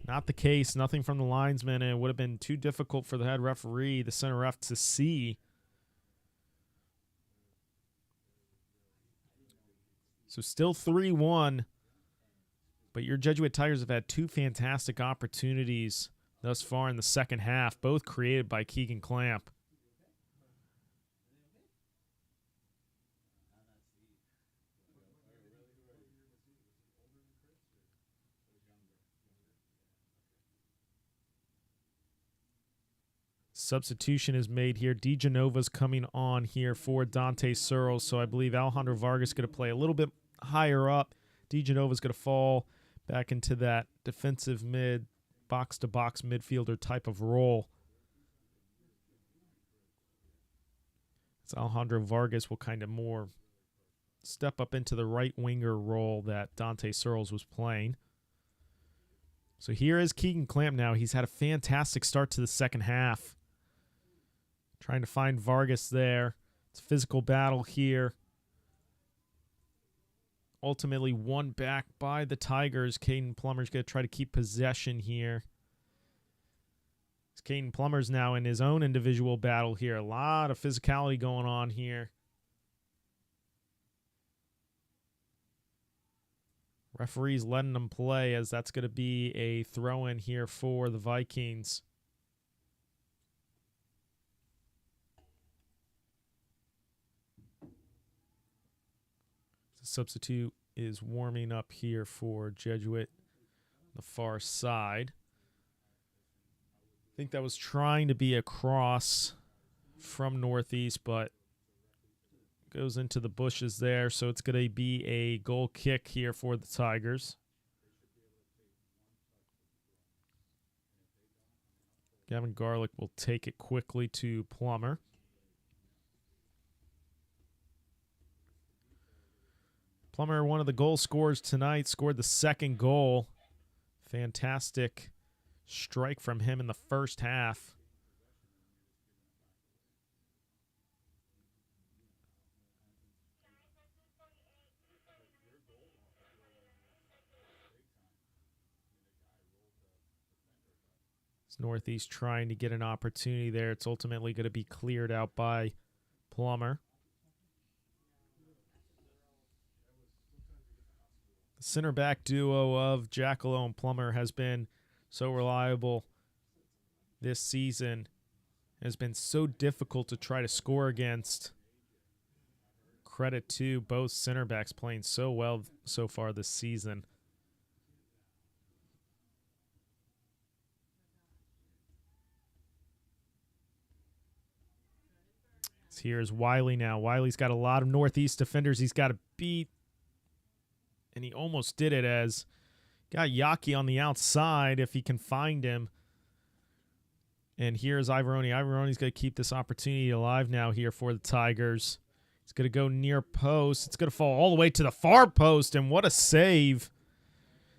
not the case. Nothing from the linesman, and it would have been too difficult for the head referee, the center ref, to see. So still 3-1, but your Jesuit Tigers have had two fantastic opportunities thus far in the second half, both created by Keegan Clamp. Substitution is made here. DeGenova's coming on here for Dante Searles, so I believe Alejandro Vargas is going to play a little bit higher up. DeGenova's going to fall back into that defensive mid, box-to-box midfielder type of role. So Alejandro Vargas will kind of more step up into the right winger role that Dante Searles was playing. So here is Keegan Clamp now. He's had a fantastic start to the second half. Trying to find Vargas there. It's a physical battle here. Ultimately won back by the Tigers. Caden Plummer's going to try to keep possession here. Caden Plummer's now in his own individual battle here. A lot of physicality going on here. Referee's letting them play, as that's going to be a throw-in here for the Vikings. The substitute is warming up here for Jesuit, the far side. I think that was trying to be a cross from Northeast, but goes into the bushes there, so it's going to be a goal kick here for the Tigers. Gavin Garlick will take it quickly to Plummer. Plummer, one of the goal scorers tonight, scored the second goal. Fantastic strike from him in the first half. Northeast trying to get an opportunity there. It's ultimately going to be cleared out by Plummer. The center back duo of Jackalow and Plummer has been so reliable this season. It has been so difficult to try to score against. Credit to both center backs playing so well so far this season. Here's Wiley now. Wiley's got a lot of Northeast defenders he's got to beat. And he almost did it, as got Yaki on the outside if he can find him. And here's Ivoroni. Ivoroni's going to keep this opportunity alive now here for the Tigers. He's going to go near post. It's going to fall all the way to the far post, and what a save.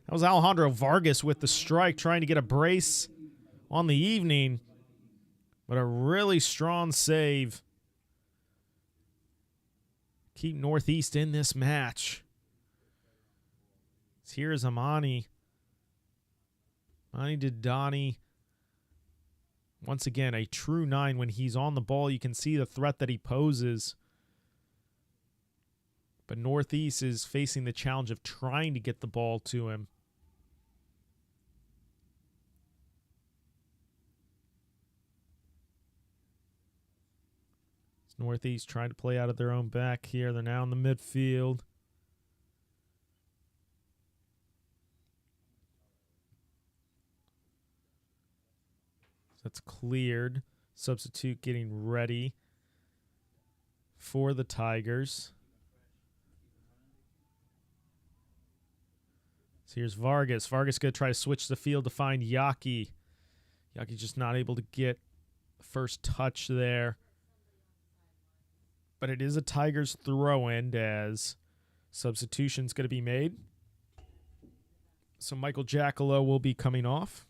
That was Alejandro Vargas with the strike, trying to get a brace on the evening. But a really strong save. Keep Northeast in this match. Here's Amani. Amani Didani. Once again, a true 9 when he's on the ball. You can see the threat that he poses. But Northeast is facing the challenge of trying to get the ball to him. Northeast trying to play out of their own back here. They're now in the midfield. That's cleared. Substitute getting ready for the Tigers. So here's Vargas. Vargas going to try to switch the field to find Yaki. Yaki just not able to get the first touch there. But it is a Tigers throw-in, as substitution's going to be made. So Michael Jackalow will be coming off.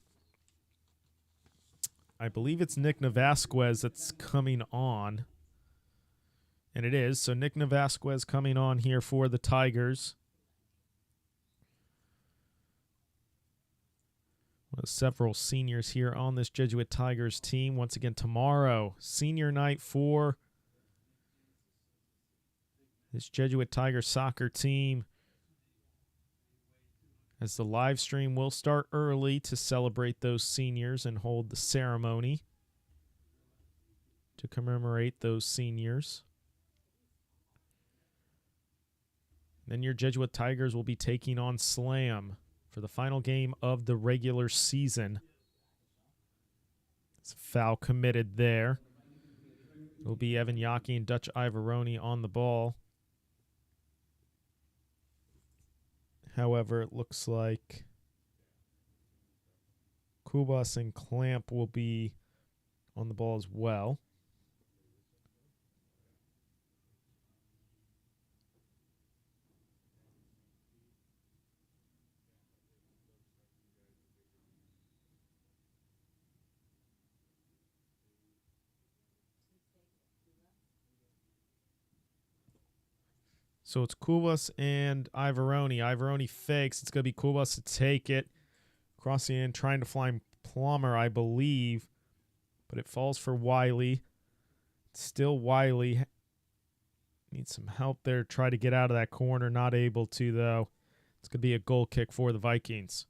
I believe it's Nick Navasquez that's coming on. And it is. So Nick Vasquez coming on here for the Tigers. One of several seniors here on this Jesuit Tigers team. Once again, tomorrow, senior night for this Jesuit Tigers soccer team. As the live stream will start early to celebrate those seniors and hold the ceremony to commemorate those seniors. Then your Jesuit Tigers will be taking on Slam for the final game of the regular season. It's a foul committed there. It will be Evan Yockey and Dutch Ivaroni on the ball. However, it looks like Kubas and Clamp will be on the ball as well. So it's Kubas and Ivaroni. Ivaroni fakes. It's going to be Kubas to take it. Crossing in, trying to find Plummer, I believe. But it falls for Wiley. Still Wiley. Needs some help there. Try to get out of that corner. Not able to, though. It's going to be a goal kick for the Vikings.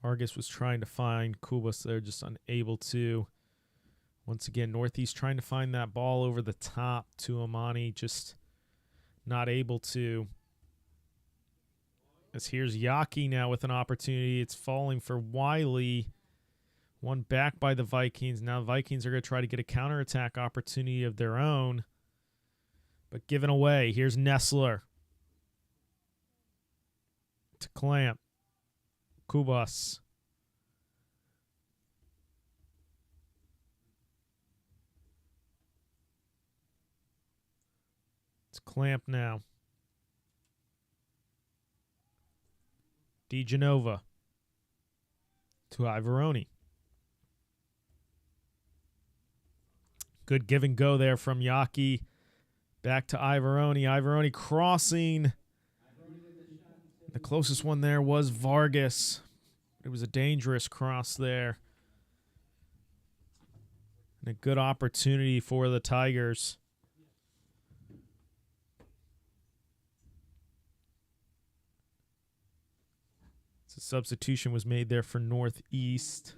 Vargas was trying to find Kubas there, just unable to. Once again, Northeast trying to find that ball over the top to Amani, just not able to. As here's Yockey now with an opportunity. It's falling for Wiley. One back by the Vikings. Now the Vikings are going to try to get a counterattack opportunity of their own, but given away. Here's Nessler to Clamp. Kubas. It's Clamp now. DeGenova to Ivaroni. Good give and go there from Yockey. Back to Ivaroni. Ivaroni crossing. The closest one there was Vargas. It was a dangerous cross there. And a good opportunity for the Tigers. So substitution was made there for Northeast.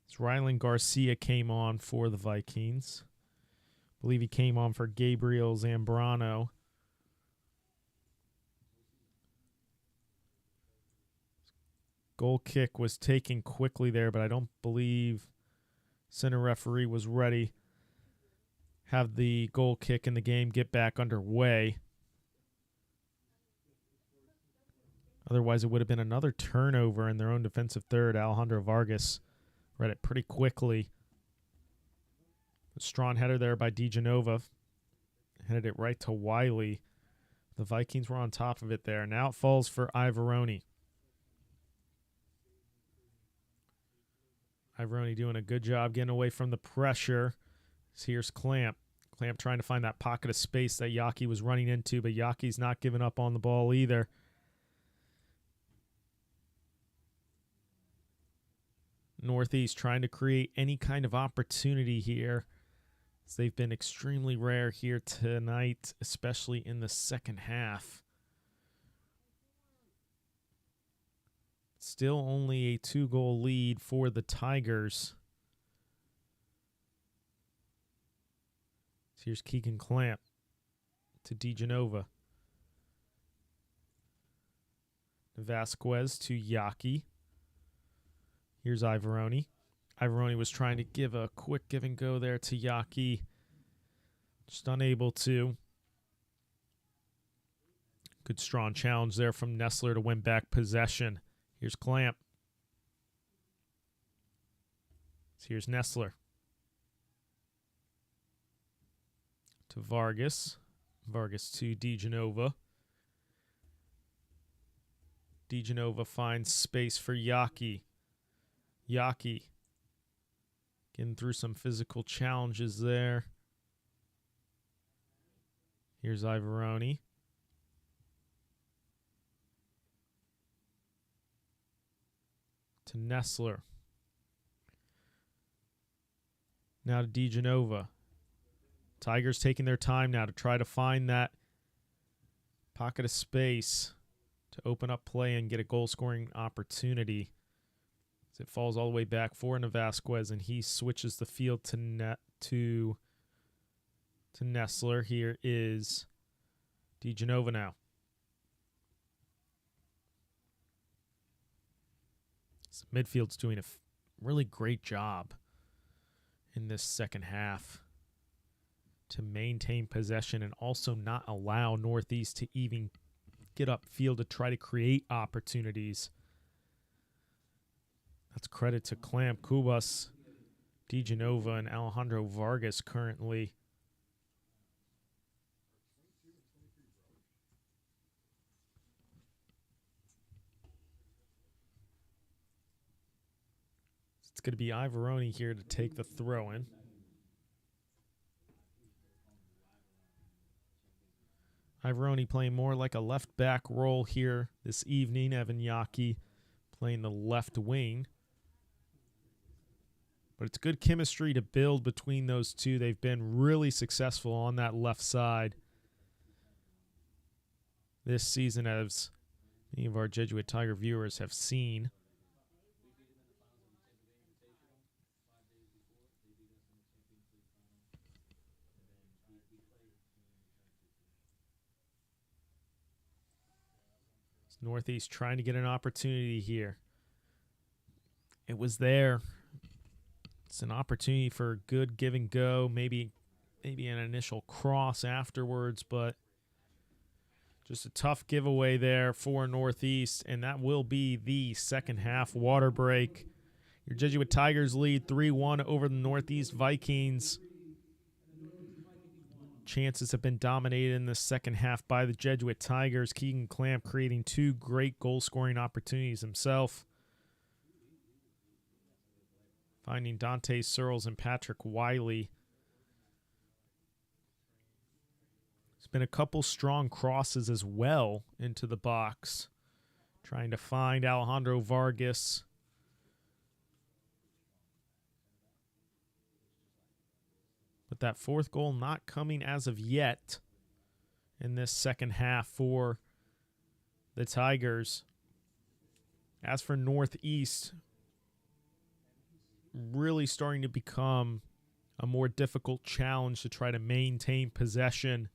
So Rylan Garcia came on for the Vikings. I believe he came on for Gabriel Zambrano. Goal kick was taken quickly there, but I don't believe center referee was ready. Have the goal kick in the game get back underway. Otherwise, it would have been another turnover in their own defensive third. Alejandro Vargas read it pretty quickly. A strong header there by DeGenova. Headed it right to Wiley. The Vikings were on top of it there. Now it falls for Ivaroni. Ivaroni doing a good job getting away from the pressure. Here's Clamp. Clamp trying to find that pocket of space that Yockey was running into, but Yockey's not giving up on the ball either. Northeast trying to create any kind of opportunity here, as they've been extremely rare here tonight, especially in the second half. Still only a 2-goal lead for the Tigers. So here's Keegan Clamp to DeGenova. Vasquez to Yockey. Here's Ivaroni. Ivaroni was trying to give a quick give and go there to Yockey. Just unable to. Good strong challenge there from Nessler to win back possession. Here's Clamp. Here's Nessler. to Vargas. Vargas to DeGenova. DeGenova finds space for Yaki. Yaki getting through some physical challenges there. Here's Ivoroni. To Nessler. Now to DeGenova. Tigers taking their time now to try to find that pocket of space to open up play and get a goal-scoring opportunity. As it falls all the way back for Vasquez, and he switches the field to Nessler. Here is DeGenova now. So midfield's doing a really great job in this second half to maintain possession and also not allow Northeast to even get upfield to try to create opportunities. That's credit to Clamp, Kubas, DeGenova, and Alejandro Vargas currently. It's going to be Ivoroni here to take the throw-in. Ivoroni playing more like a left-back role here this evening. Evan Yaki playing the left wing. But it's good chemistry to build between those two. They've been really successful on that left side this season, as many of our Jesuit Tiger viewers have seen. Northeast trying to get an opportunity here. It was there. It's an opportunity for a good give and go, maybe an initial cross afterwards, but just a tough giveaway there for Northeast, and that will be the second half water break. Your Jesuit Tigers lead 3-1 over the Northeast Vikings. Chances have been dominated in the second half by the Jesuit Tigers. Keegan Clamp creating two great goal-scoring opportunities himself, finding Dante Searles and Patrick Wiley. There's been a couple strong crosses as well into the box, trying to find Alejandro Vargas. But that fourth goal not coming as of yet in this second half for the Tigers. As for Northeast, really starting to become a more difficult challenge to try to maintain possession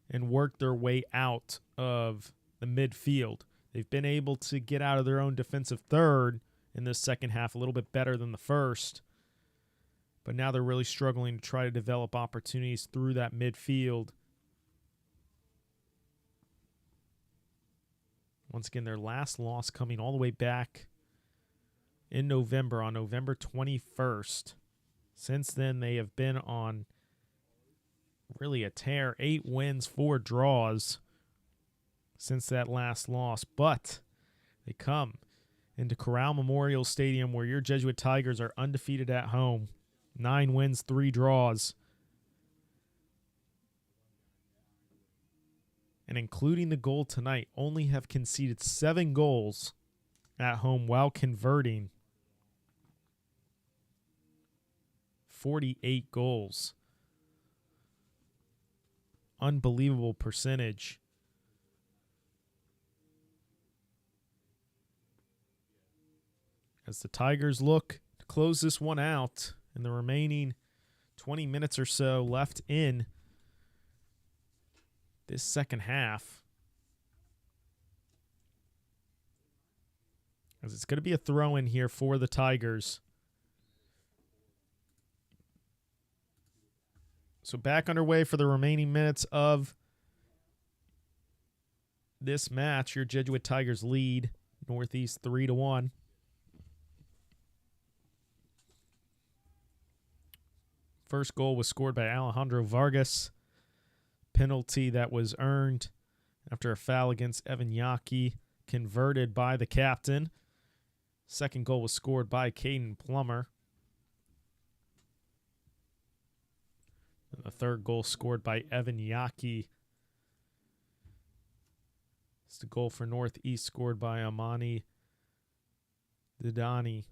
and work their way out of the midfield. They've been able to get out of their own defensive third in this second half a little bit better than the first. But now they're really struggling to try to develop opportunities through that midfield. Once again, their last loss coming all the way back in November, on November 21st. Since then, they have been on really a tear. 8 wins, 4 draws since that last loss. But they come into Corral Memorial Stadium, where your Jesuit Tigers are undefeated at home. 9 wins, 3 draws. And including the goal tonight, only have conceded 7 goals at home while converting 48 goals. Unbelievable percentage. As the Tigers look to close this one out, in the remaining 20 minutes or so left in this second half, as it's going to be a throw-in here for the Tigers. So back underway for the remaining minutes of this match. Your Jesuit Tigers lead Northeast 3-1. First goal was scored by Alejandro Vargas. Penalty that was earned after a foul against Evan Yaki, converted by the captain. Second goal was scored by Caden Plummer. And the third goal scored by Evan Yaki. It's the goal for Northeast scored by Amani Didani.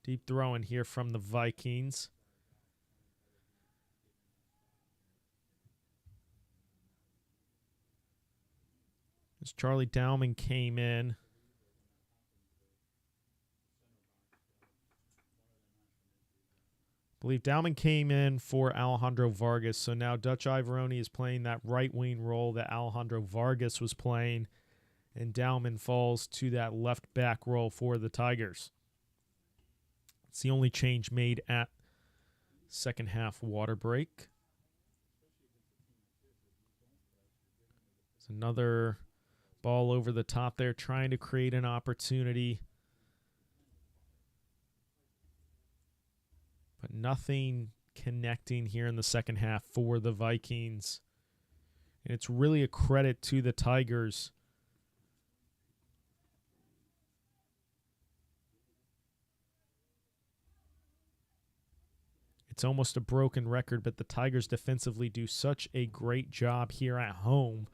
Deep throw in here from the Vikings. As Charlie Dowman came in. I believe Dowman came in for Alejandro Vargas, so now Dutch Ivoroni is playing that right wing role that Alejandro Vargas was playing, and Dowman falls to that left back role for the Tigers. It's the only change made at second half water break. It's another ball over the top there, trying to create an opportunity. But nothing connecting here in the second half for the Vikings. And it's really a credit to the Tigers. It's almost a broken record, but the Tigers defensively do such a great job here at home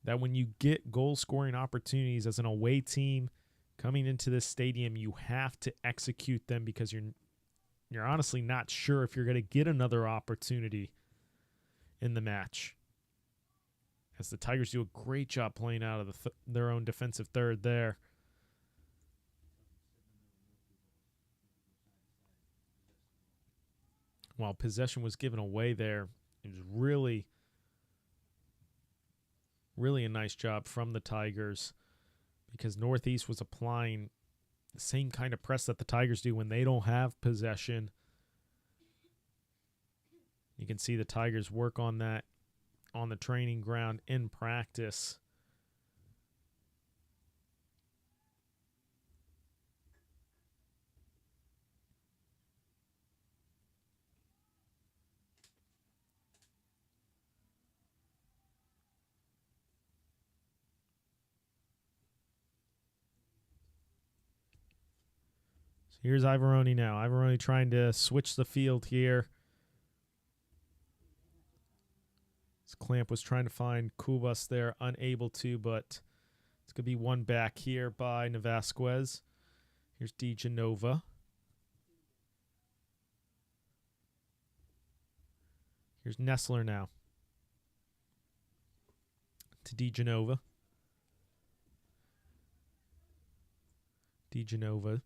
that when you get goal-scoring opportunities as an away team coming into this stadium, you have to execute them because you're honestly not sure if you're going to get another opportunity in the match. As the Tigers do a great job playing out of their own defensive third there. While possession was given away there, it was really a nice job from the Tigers, because Northeast was applying the same kind of press that the Tigers do when they don't have possession. You can see the Tigers work on that on the training ground in practice. Here's Ivoroni now. Ivoroni trying to switch the field here. This Clamp was trying to find Kubas there, unable to, but it's going to be one back here by Navasquez. Here's DeGenova. Here's Nessler now. To DeGenova. DeGenova.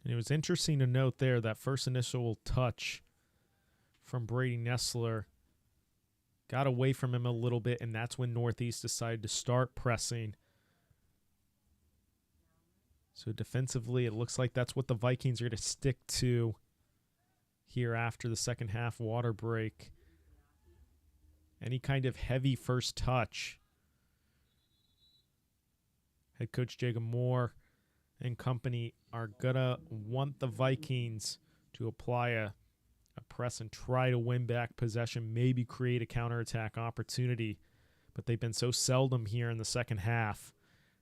And it was interesting to note there that first initial touch from Brady Nessler got away from him a little bit, and that's when Northeast decided to start pressing. So defensively, it looks like that's what the Vikings are going to stick to here after the second half water break. Any kind of heavy first touch. Head coach Jacob Moore and company are going to want the Vikings to apply a press and try to win back possession, maybe create a counterattack opportunity. But they've been so seldom here in the second half.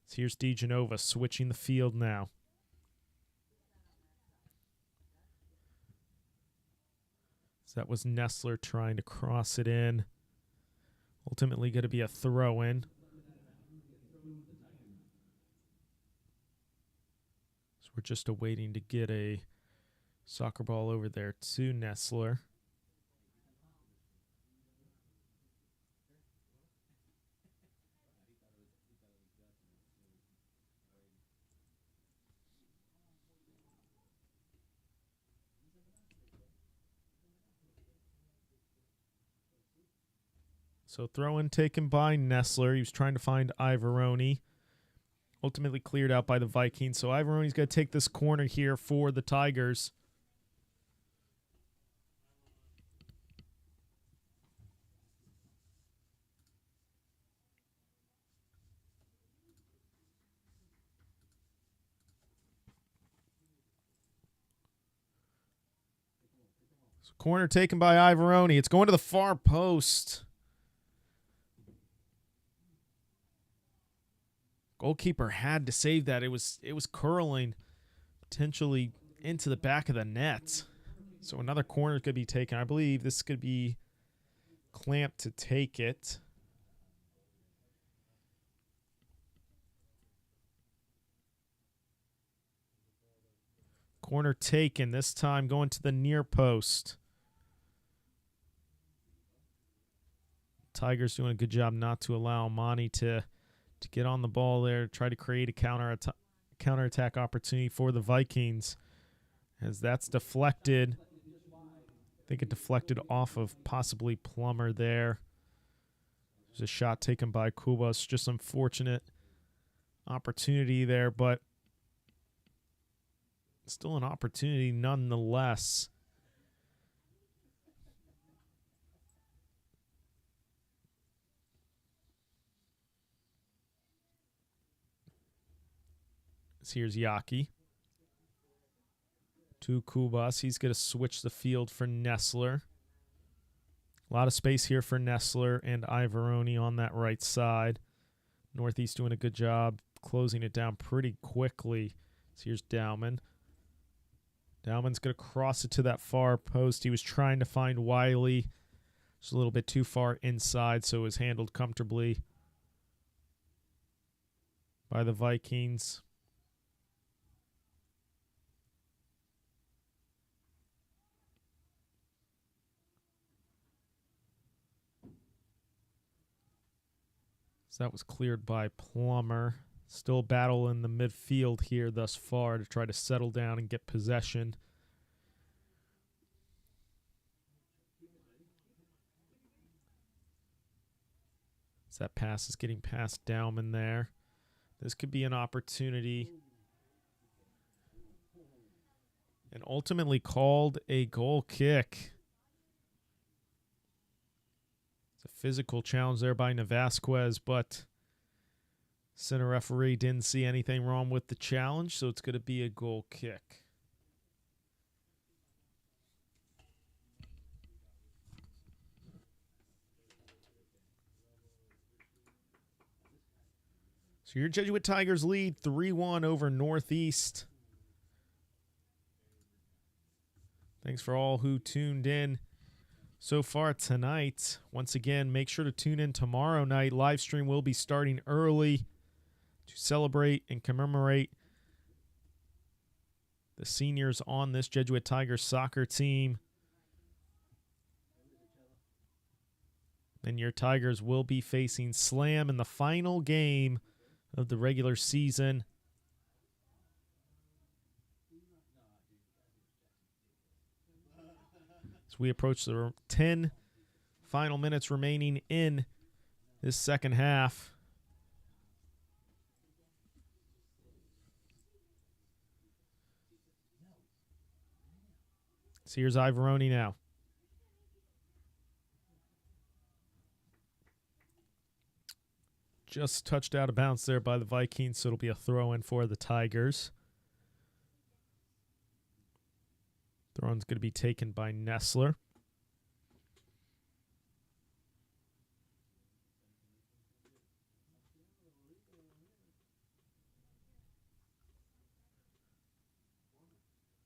So here's DeGenova switching the field now. So that was Nessler trying to cross it in. Ultimately going to be a throw-in. We're just awaiting to get a soccer ball over there to Nessler. So throw-in taken by Nessler. He was trying to find Ivoroni. ultimately cleared out by the Vikings. So Ivaroni's going to take this corner here for the Tigers. So corner taken by Ivaroni. It's going to the far post. Goalkeeper had to save that. It was curling potentially into the back of the net. So another corner could be taken. I believe this could be clamped to take it. Corner taken, this time going to the near post. Tigers doing a good job not to allow Amani to get on the ball there, try to create a counterattack opportunity for the Vikings. As that's deflected. I think it deflected off of possibly Plummer there. There's a shot taken by Kubas. Just unfortunate opportunity there, but still an opportunity nonetheless. Here's Yaki. To Kubas. He's going to switch the field for Nessler. A lot of space here for Nessler and Ivaroni on that right side. Northeast doing a good job closing it down pretty quickly. So here's Dowman. Dowman's going to cross it to that far post. He was trying to find Wiley. Just a little bit too far inside, so it was handled comfortably by the Vikings. So that was cleared by Plummer. Still battle in the midfield here thus far to try to settle down and get possession. So that pass is getting past Dowman there. This could be an opportunity. And ultimately called a goal kick. It's a physical challenge there by Navasquez, but center referee didn't see anything wrong with the challenge, so it's going to be a goal kick. So your Jesuit Tigers lead 3-1 over Northeast. Thanks for all who tuned in so far tonight. Once again, make sure to tune in tomorrow night. Live stream will be starting early to celebrate and commemorate the seniors on this Jesuit Tigers soccer team. And your Tigers will be facing Slam in the final game of the regular season. As we approach the 10 final minutes remaining in this second half. So here's Ivaroni now. Just touched out of bounds there by the Vikings, so it'll be a throw-in for the Tigers. Throw-in's going to be taken by Nessler.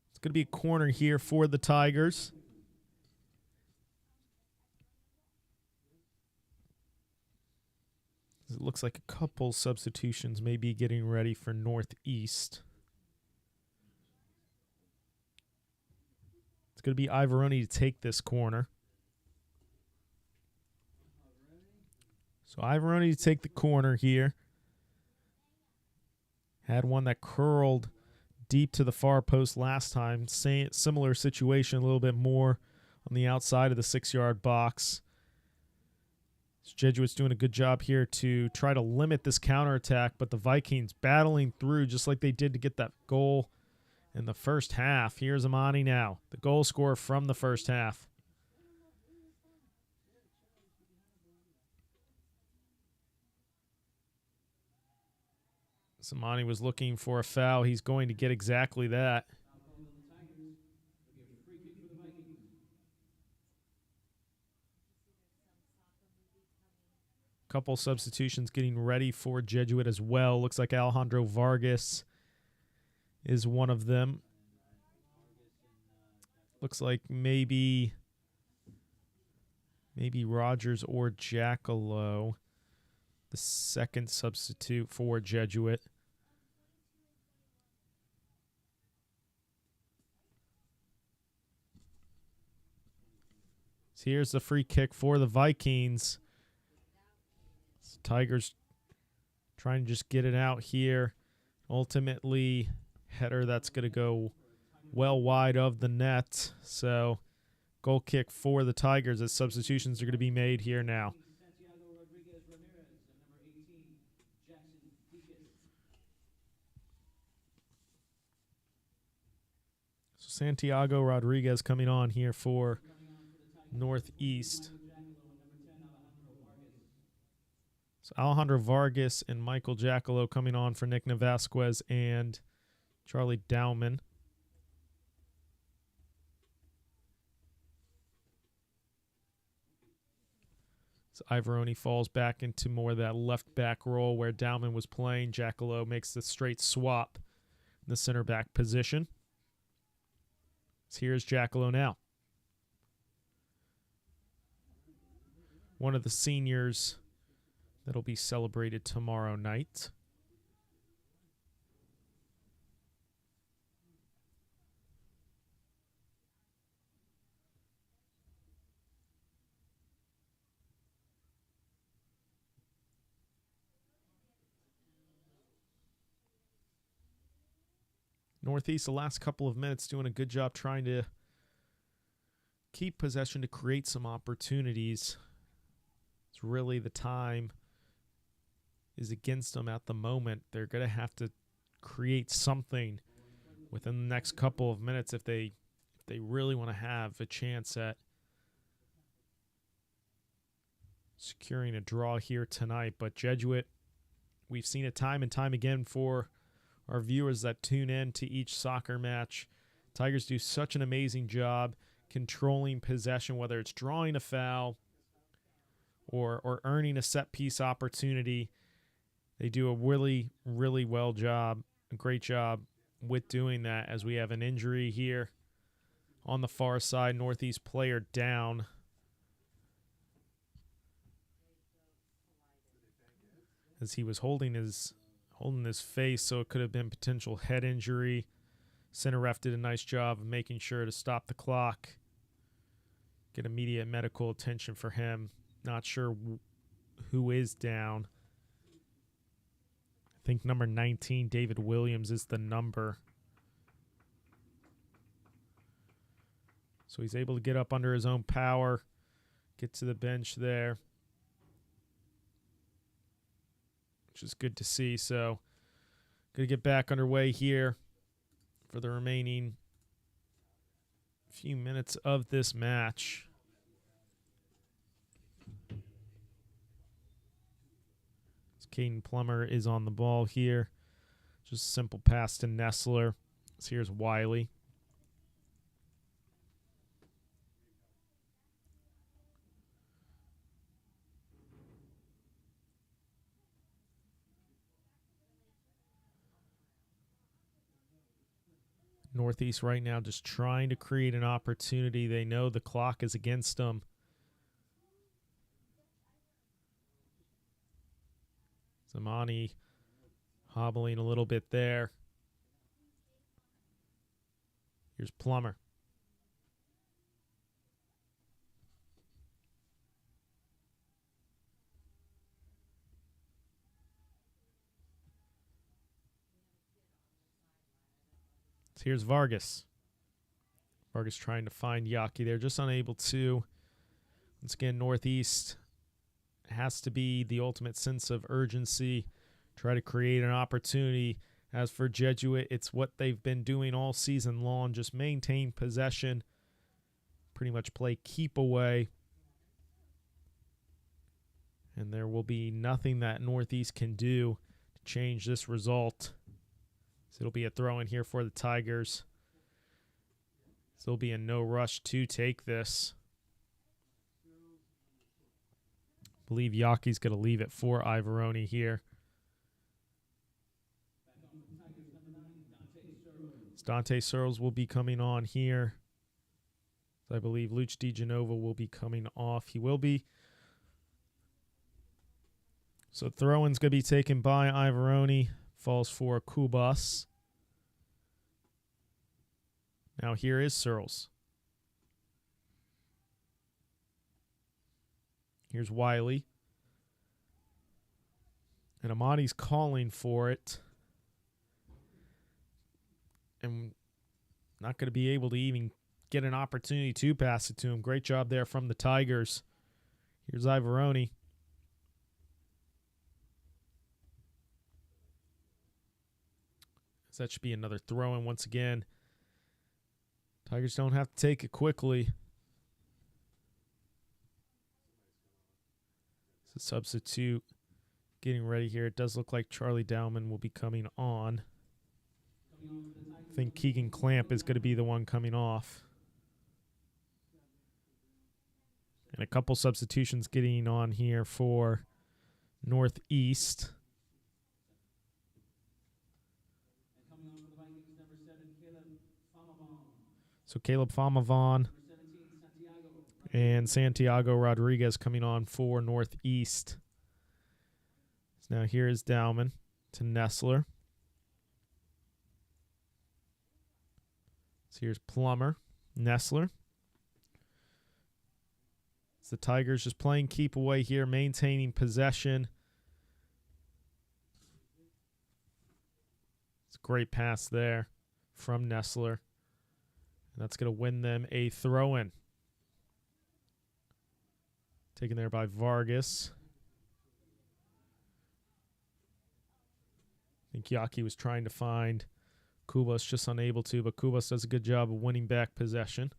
It's going to be a corner here for the Tigers. It looks like a couple substitutions may be getting ready for Northeast. It's going to be Ivaroni to take this corner. So Ivaroni to take the corner here. Had one that curled deep to the far post last time. Similar situation, a little bit more on the outside of the 6-yard box. Jesuits doing a good job here to try to limit this counterattack, but the Vikings battling through just like they did to get that goal in the first half. Here's Amani now, the goal scorer from the first half. Samani was looking for a foul. He's going to get exactly that. Couple substitutions getting ready for Jesuit as well. Looks like Alejandro Vargas is one of them. Looks like maybe Rogers or Jackalow, the second substitute for Jesuit. So here's the free kick for the Vikings. Tigers trying to just get it out here. Ultimately, header that's going to go well wide of the net. So, goal kick for the Tigers as substitutions are going to be made here now. So Santiago Rodriguez coming on here for Northeast. So Alejandro Vargas and Michael Jackalow coming on for Nick Navasquez and Charlie Dowman. So Ivoroni falls back into more of that left back role where Dowman was playing. Jackalow makes the straight swap in the center back position. So here's Jackalow now. One of the seniors that'll be celebrated tomorrow night. Northeast, the last couple of minutes, doing a good job trying to keep possession to create some opportunities. It's really the time is against them at the moment. They're going to have to create something within the next couple of minutes if they really want to have a chance at securing a draw here tonight. But Jesuit, we've seen it time and time again for our viewers that tune in to each soccer match. Tigers do such an amazing job controlling possession, whether it's drawing a foul or earning a set-piece opportunity. They do a really, really a great job with doing that as we have an injury here on the far side. Northeast player down. As he was holding his face, so it could have been potential head injury. Center ref did a nice job of making sure to stop the clock, get immediate medical attention for him. Not sure who is down. I think number 19, David Williams, is the number. So he's able to get up under his own power, get to the bench there, which is good to see. So going to get back underway here for the remaining few minutes of this match. Caden Plummer is on the ball here. Just a simple pass to Nestler. So here's Wiley. Northeast right now just trying to create an opportunity. They know the clock is against them. Zamani hobbling a little bit there. Here's Plummer. So here's Vargas. Vargas trying to find Yaki there, just unable to. Once again, Northeast has to be the ultimate sense of urgency. Try to create an opportunity. As for Jesuit, it's what they've been doing all season long. Just maintain possession. Pretty much play keep away. And there will be nothing that Northeast can do to change this result. So it'll be a throw in here for the Tigers. So there'll be a no rush to take this. I believe Yaki's going to leave it for Ivoroni here. Dante Searles will be coming on here. I believe Luch DiGenova will be coming off. He will be. So throw-in's going to be taken by Ivoroni. Falls for Kubas. Now here is Searles. Here's Wiley. And Amani's calling for it. And not going to be able to even get an opportunity to pass it to him. Great job there from the Tigers. Here's Ivoroni. So that should be another throw-in once again. Tigers don't have to take it quickly. It's a substitute getting ready here. It does look like Charlie Dowman will be coming on. I think Keegan Clamp is going to be the one coming off. And a couple substitutions getting on here for Northeast. So Caleb Famavon and Santiago Rodriguez coming on for Northeast. So now here is Dowman to Nessler. So here's Plummer, Nessler. So the Tigers just playing keep away here, maintaining possession. It's a great pass there from Nessler. And that's going to win them a throw-in. Taken there by Vargas. I think Yaki was trying to find Kubas, just unable to, but Kubas does a good job of winning back possession.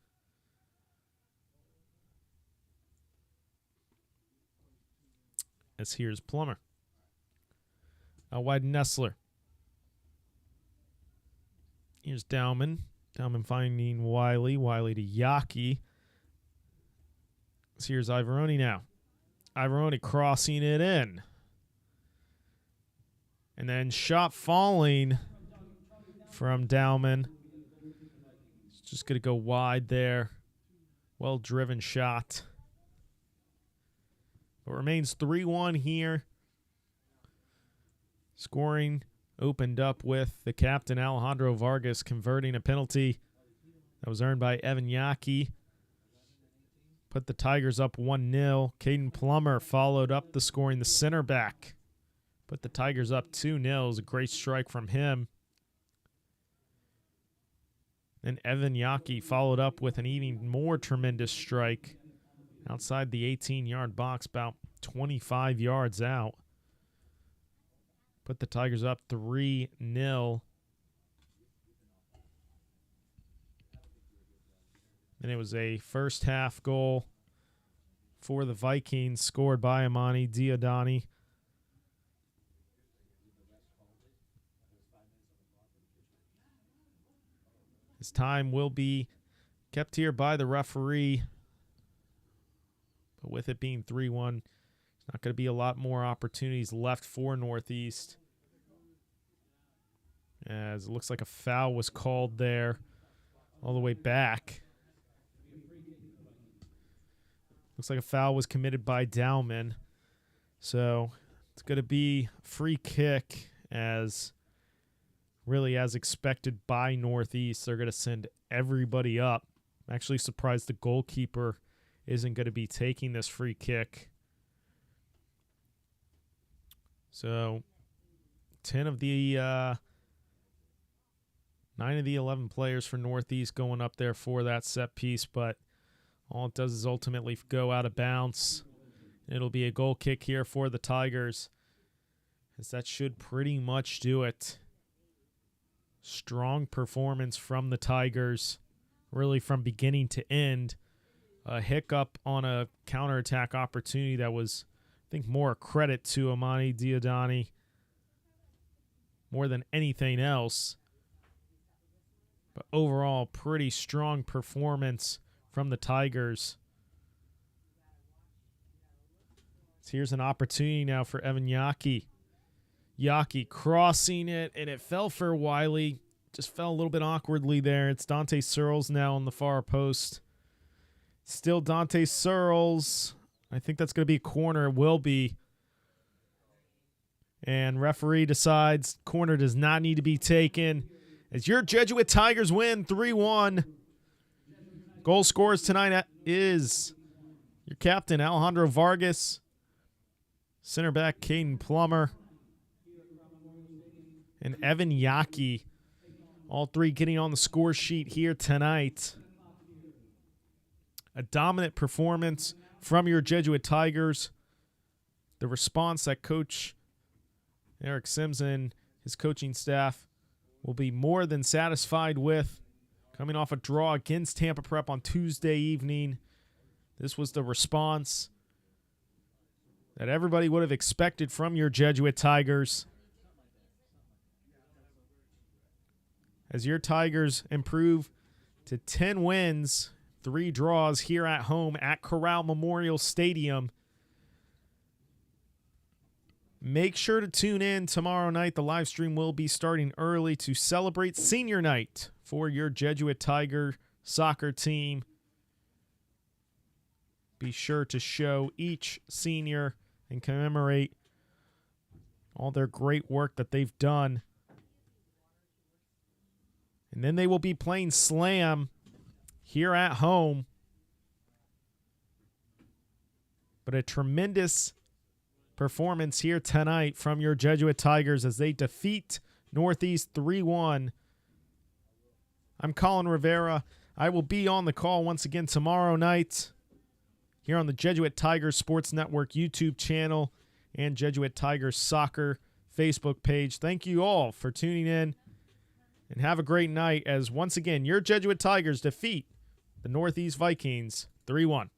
As here's Plummer. Out wide, Nessler. Here's Dowman. Dowman finding Wiley. Wiley to Yaki. So here's Ivoroni now. Ivoroni crossing it in. And then shot falling from Dowman. It's just going to go wide there. Well-driven shot. It remains 3-1 here. Scoring opened up with the captain, Alejandro Vargas, converting a penalty that was earned by Evan Yaki. Put the Tigers up 1-0. Caden Plummer followed up the scoring, the center back. Put the Tigers up 2-0. It was a great strike from him. And Evan Yaki followed up with an even more tremendous strike outside the 18-yard box, about 25 yards out. Put the Tigers up 3-0. And it was a first half goal for the Vikings, scored by Amani Diodani. His time will be kept here by the referee. But with it being 3-1, there's not going to be a lot more opportunities left for Northeast. As it looks like a foul was called there all the way back. Looks like a foul was committed by Dowman. So it's going to be free kick, as really as expected by Northeast. They're going to send everybody up. I'm actually surprised the goalkeeper isn't going to be taking this free kick. So 9 of the 11 players for Northeast going up there for that set piece, but all it does is ultimately go out of bounds. It'll be a goal kick here for the Tigers, as that should pretty much do it. Strong performance from the Tigers, really from beginning to end. A hiccup on a counterattack opportunity that was, I think, more a credit to Amani Diodani more than anything else. But overall, pretty strong performance from the Tigers. So here's an opportunity now for Evan Yaki. Yaki crossing it, and it fell for Wiley. Just fell a little bit awkwardly there. It's Dante Searles now on the far post. Still Dante Searles. I think that's going to be a corner. It will be. And referee decides corner does not need to be taken. As your Jesuit Tigers win 3-1. Goal scorers tonight is your captain, Alejandro Vargas. Center back, Caden Plummer. And Evan Yaki. All three getting on the score sheet here tonight. A dominant performance from your Jesuit Tigers. The response that Coach Eric Sims and his coaching staff will be more than satisfied with. Coming off a draw against Tampa Prep on Tuesday evening. This was the response that everybody would have expected from your Jesuit Tigers. As your Tigers improve to 10 wins, 3 draws here at home at Corral Memorial Stadium. Make sure to tune in tomorrow night. The live stream will be starting early to celebrate senior night for your Jesuit Tiger soccer team. Be sure to show each senior and commemorate all their great work that they've done. And then they will be playing Slam here at home. But a tremendous performance here tonight from your Jesuit Tigers as they defeat Northeast 3-1. I'm Colin Rivera. I will be on the call once again tomorrow night here on the Jesuit Tigers Sports Network YouTube channel and Jesuit Tigers Soccer Facebook page. Thank you all for tuning in, and have a great night as once again your Jesuit Tigers defeat the Northeast Vikings 3-1.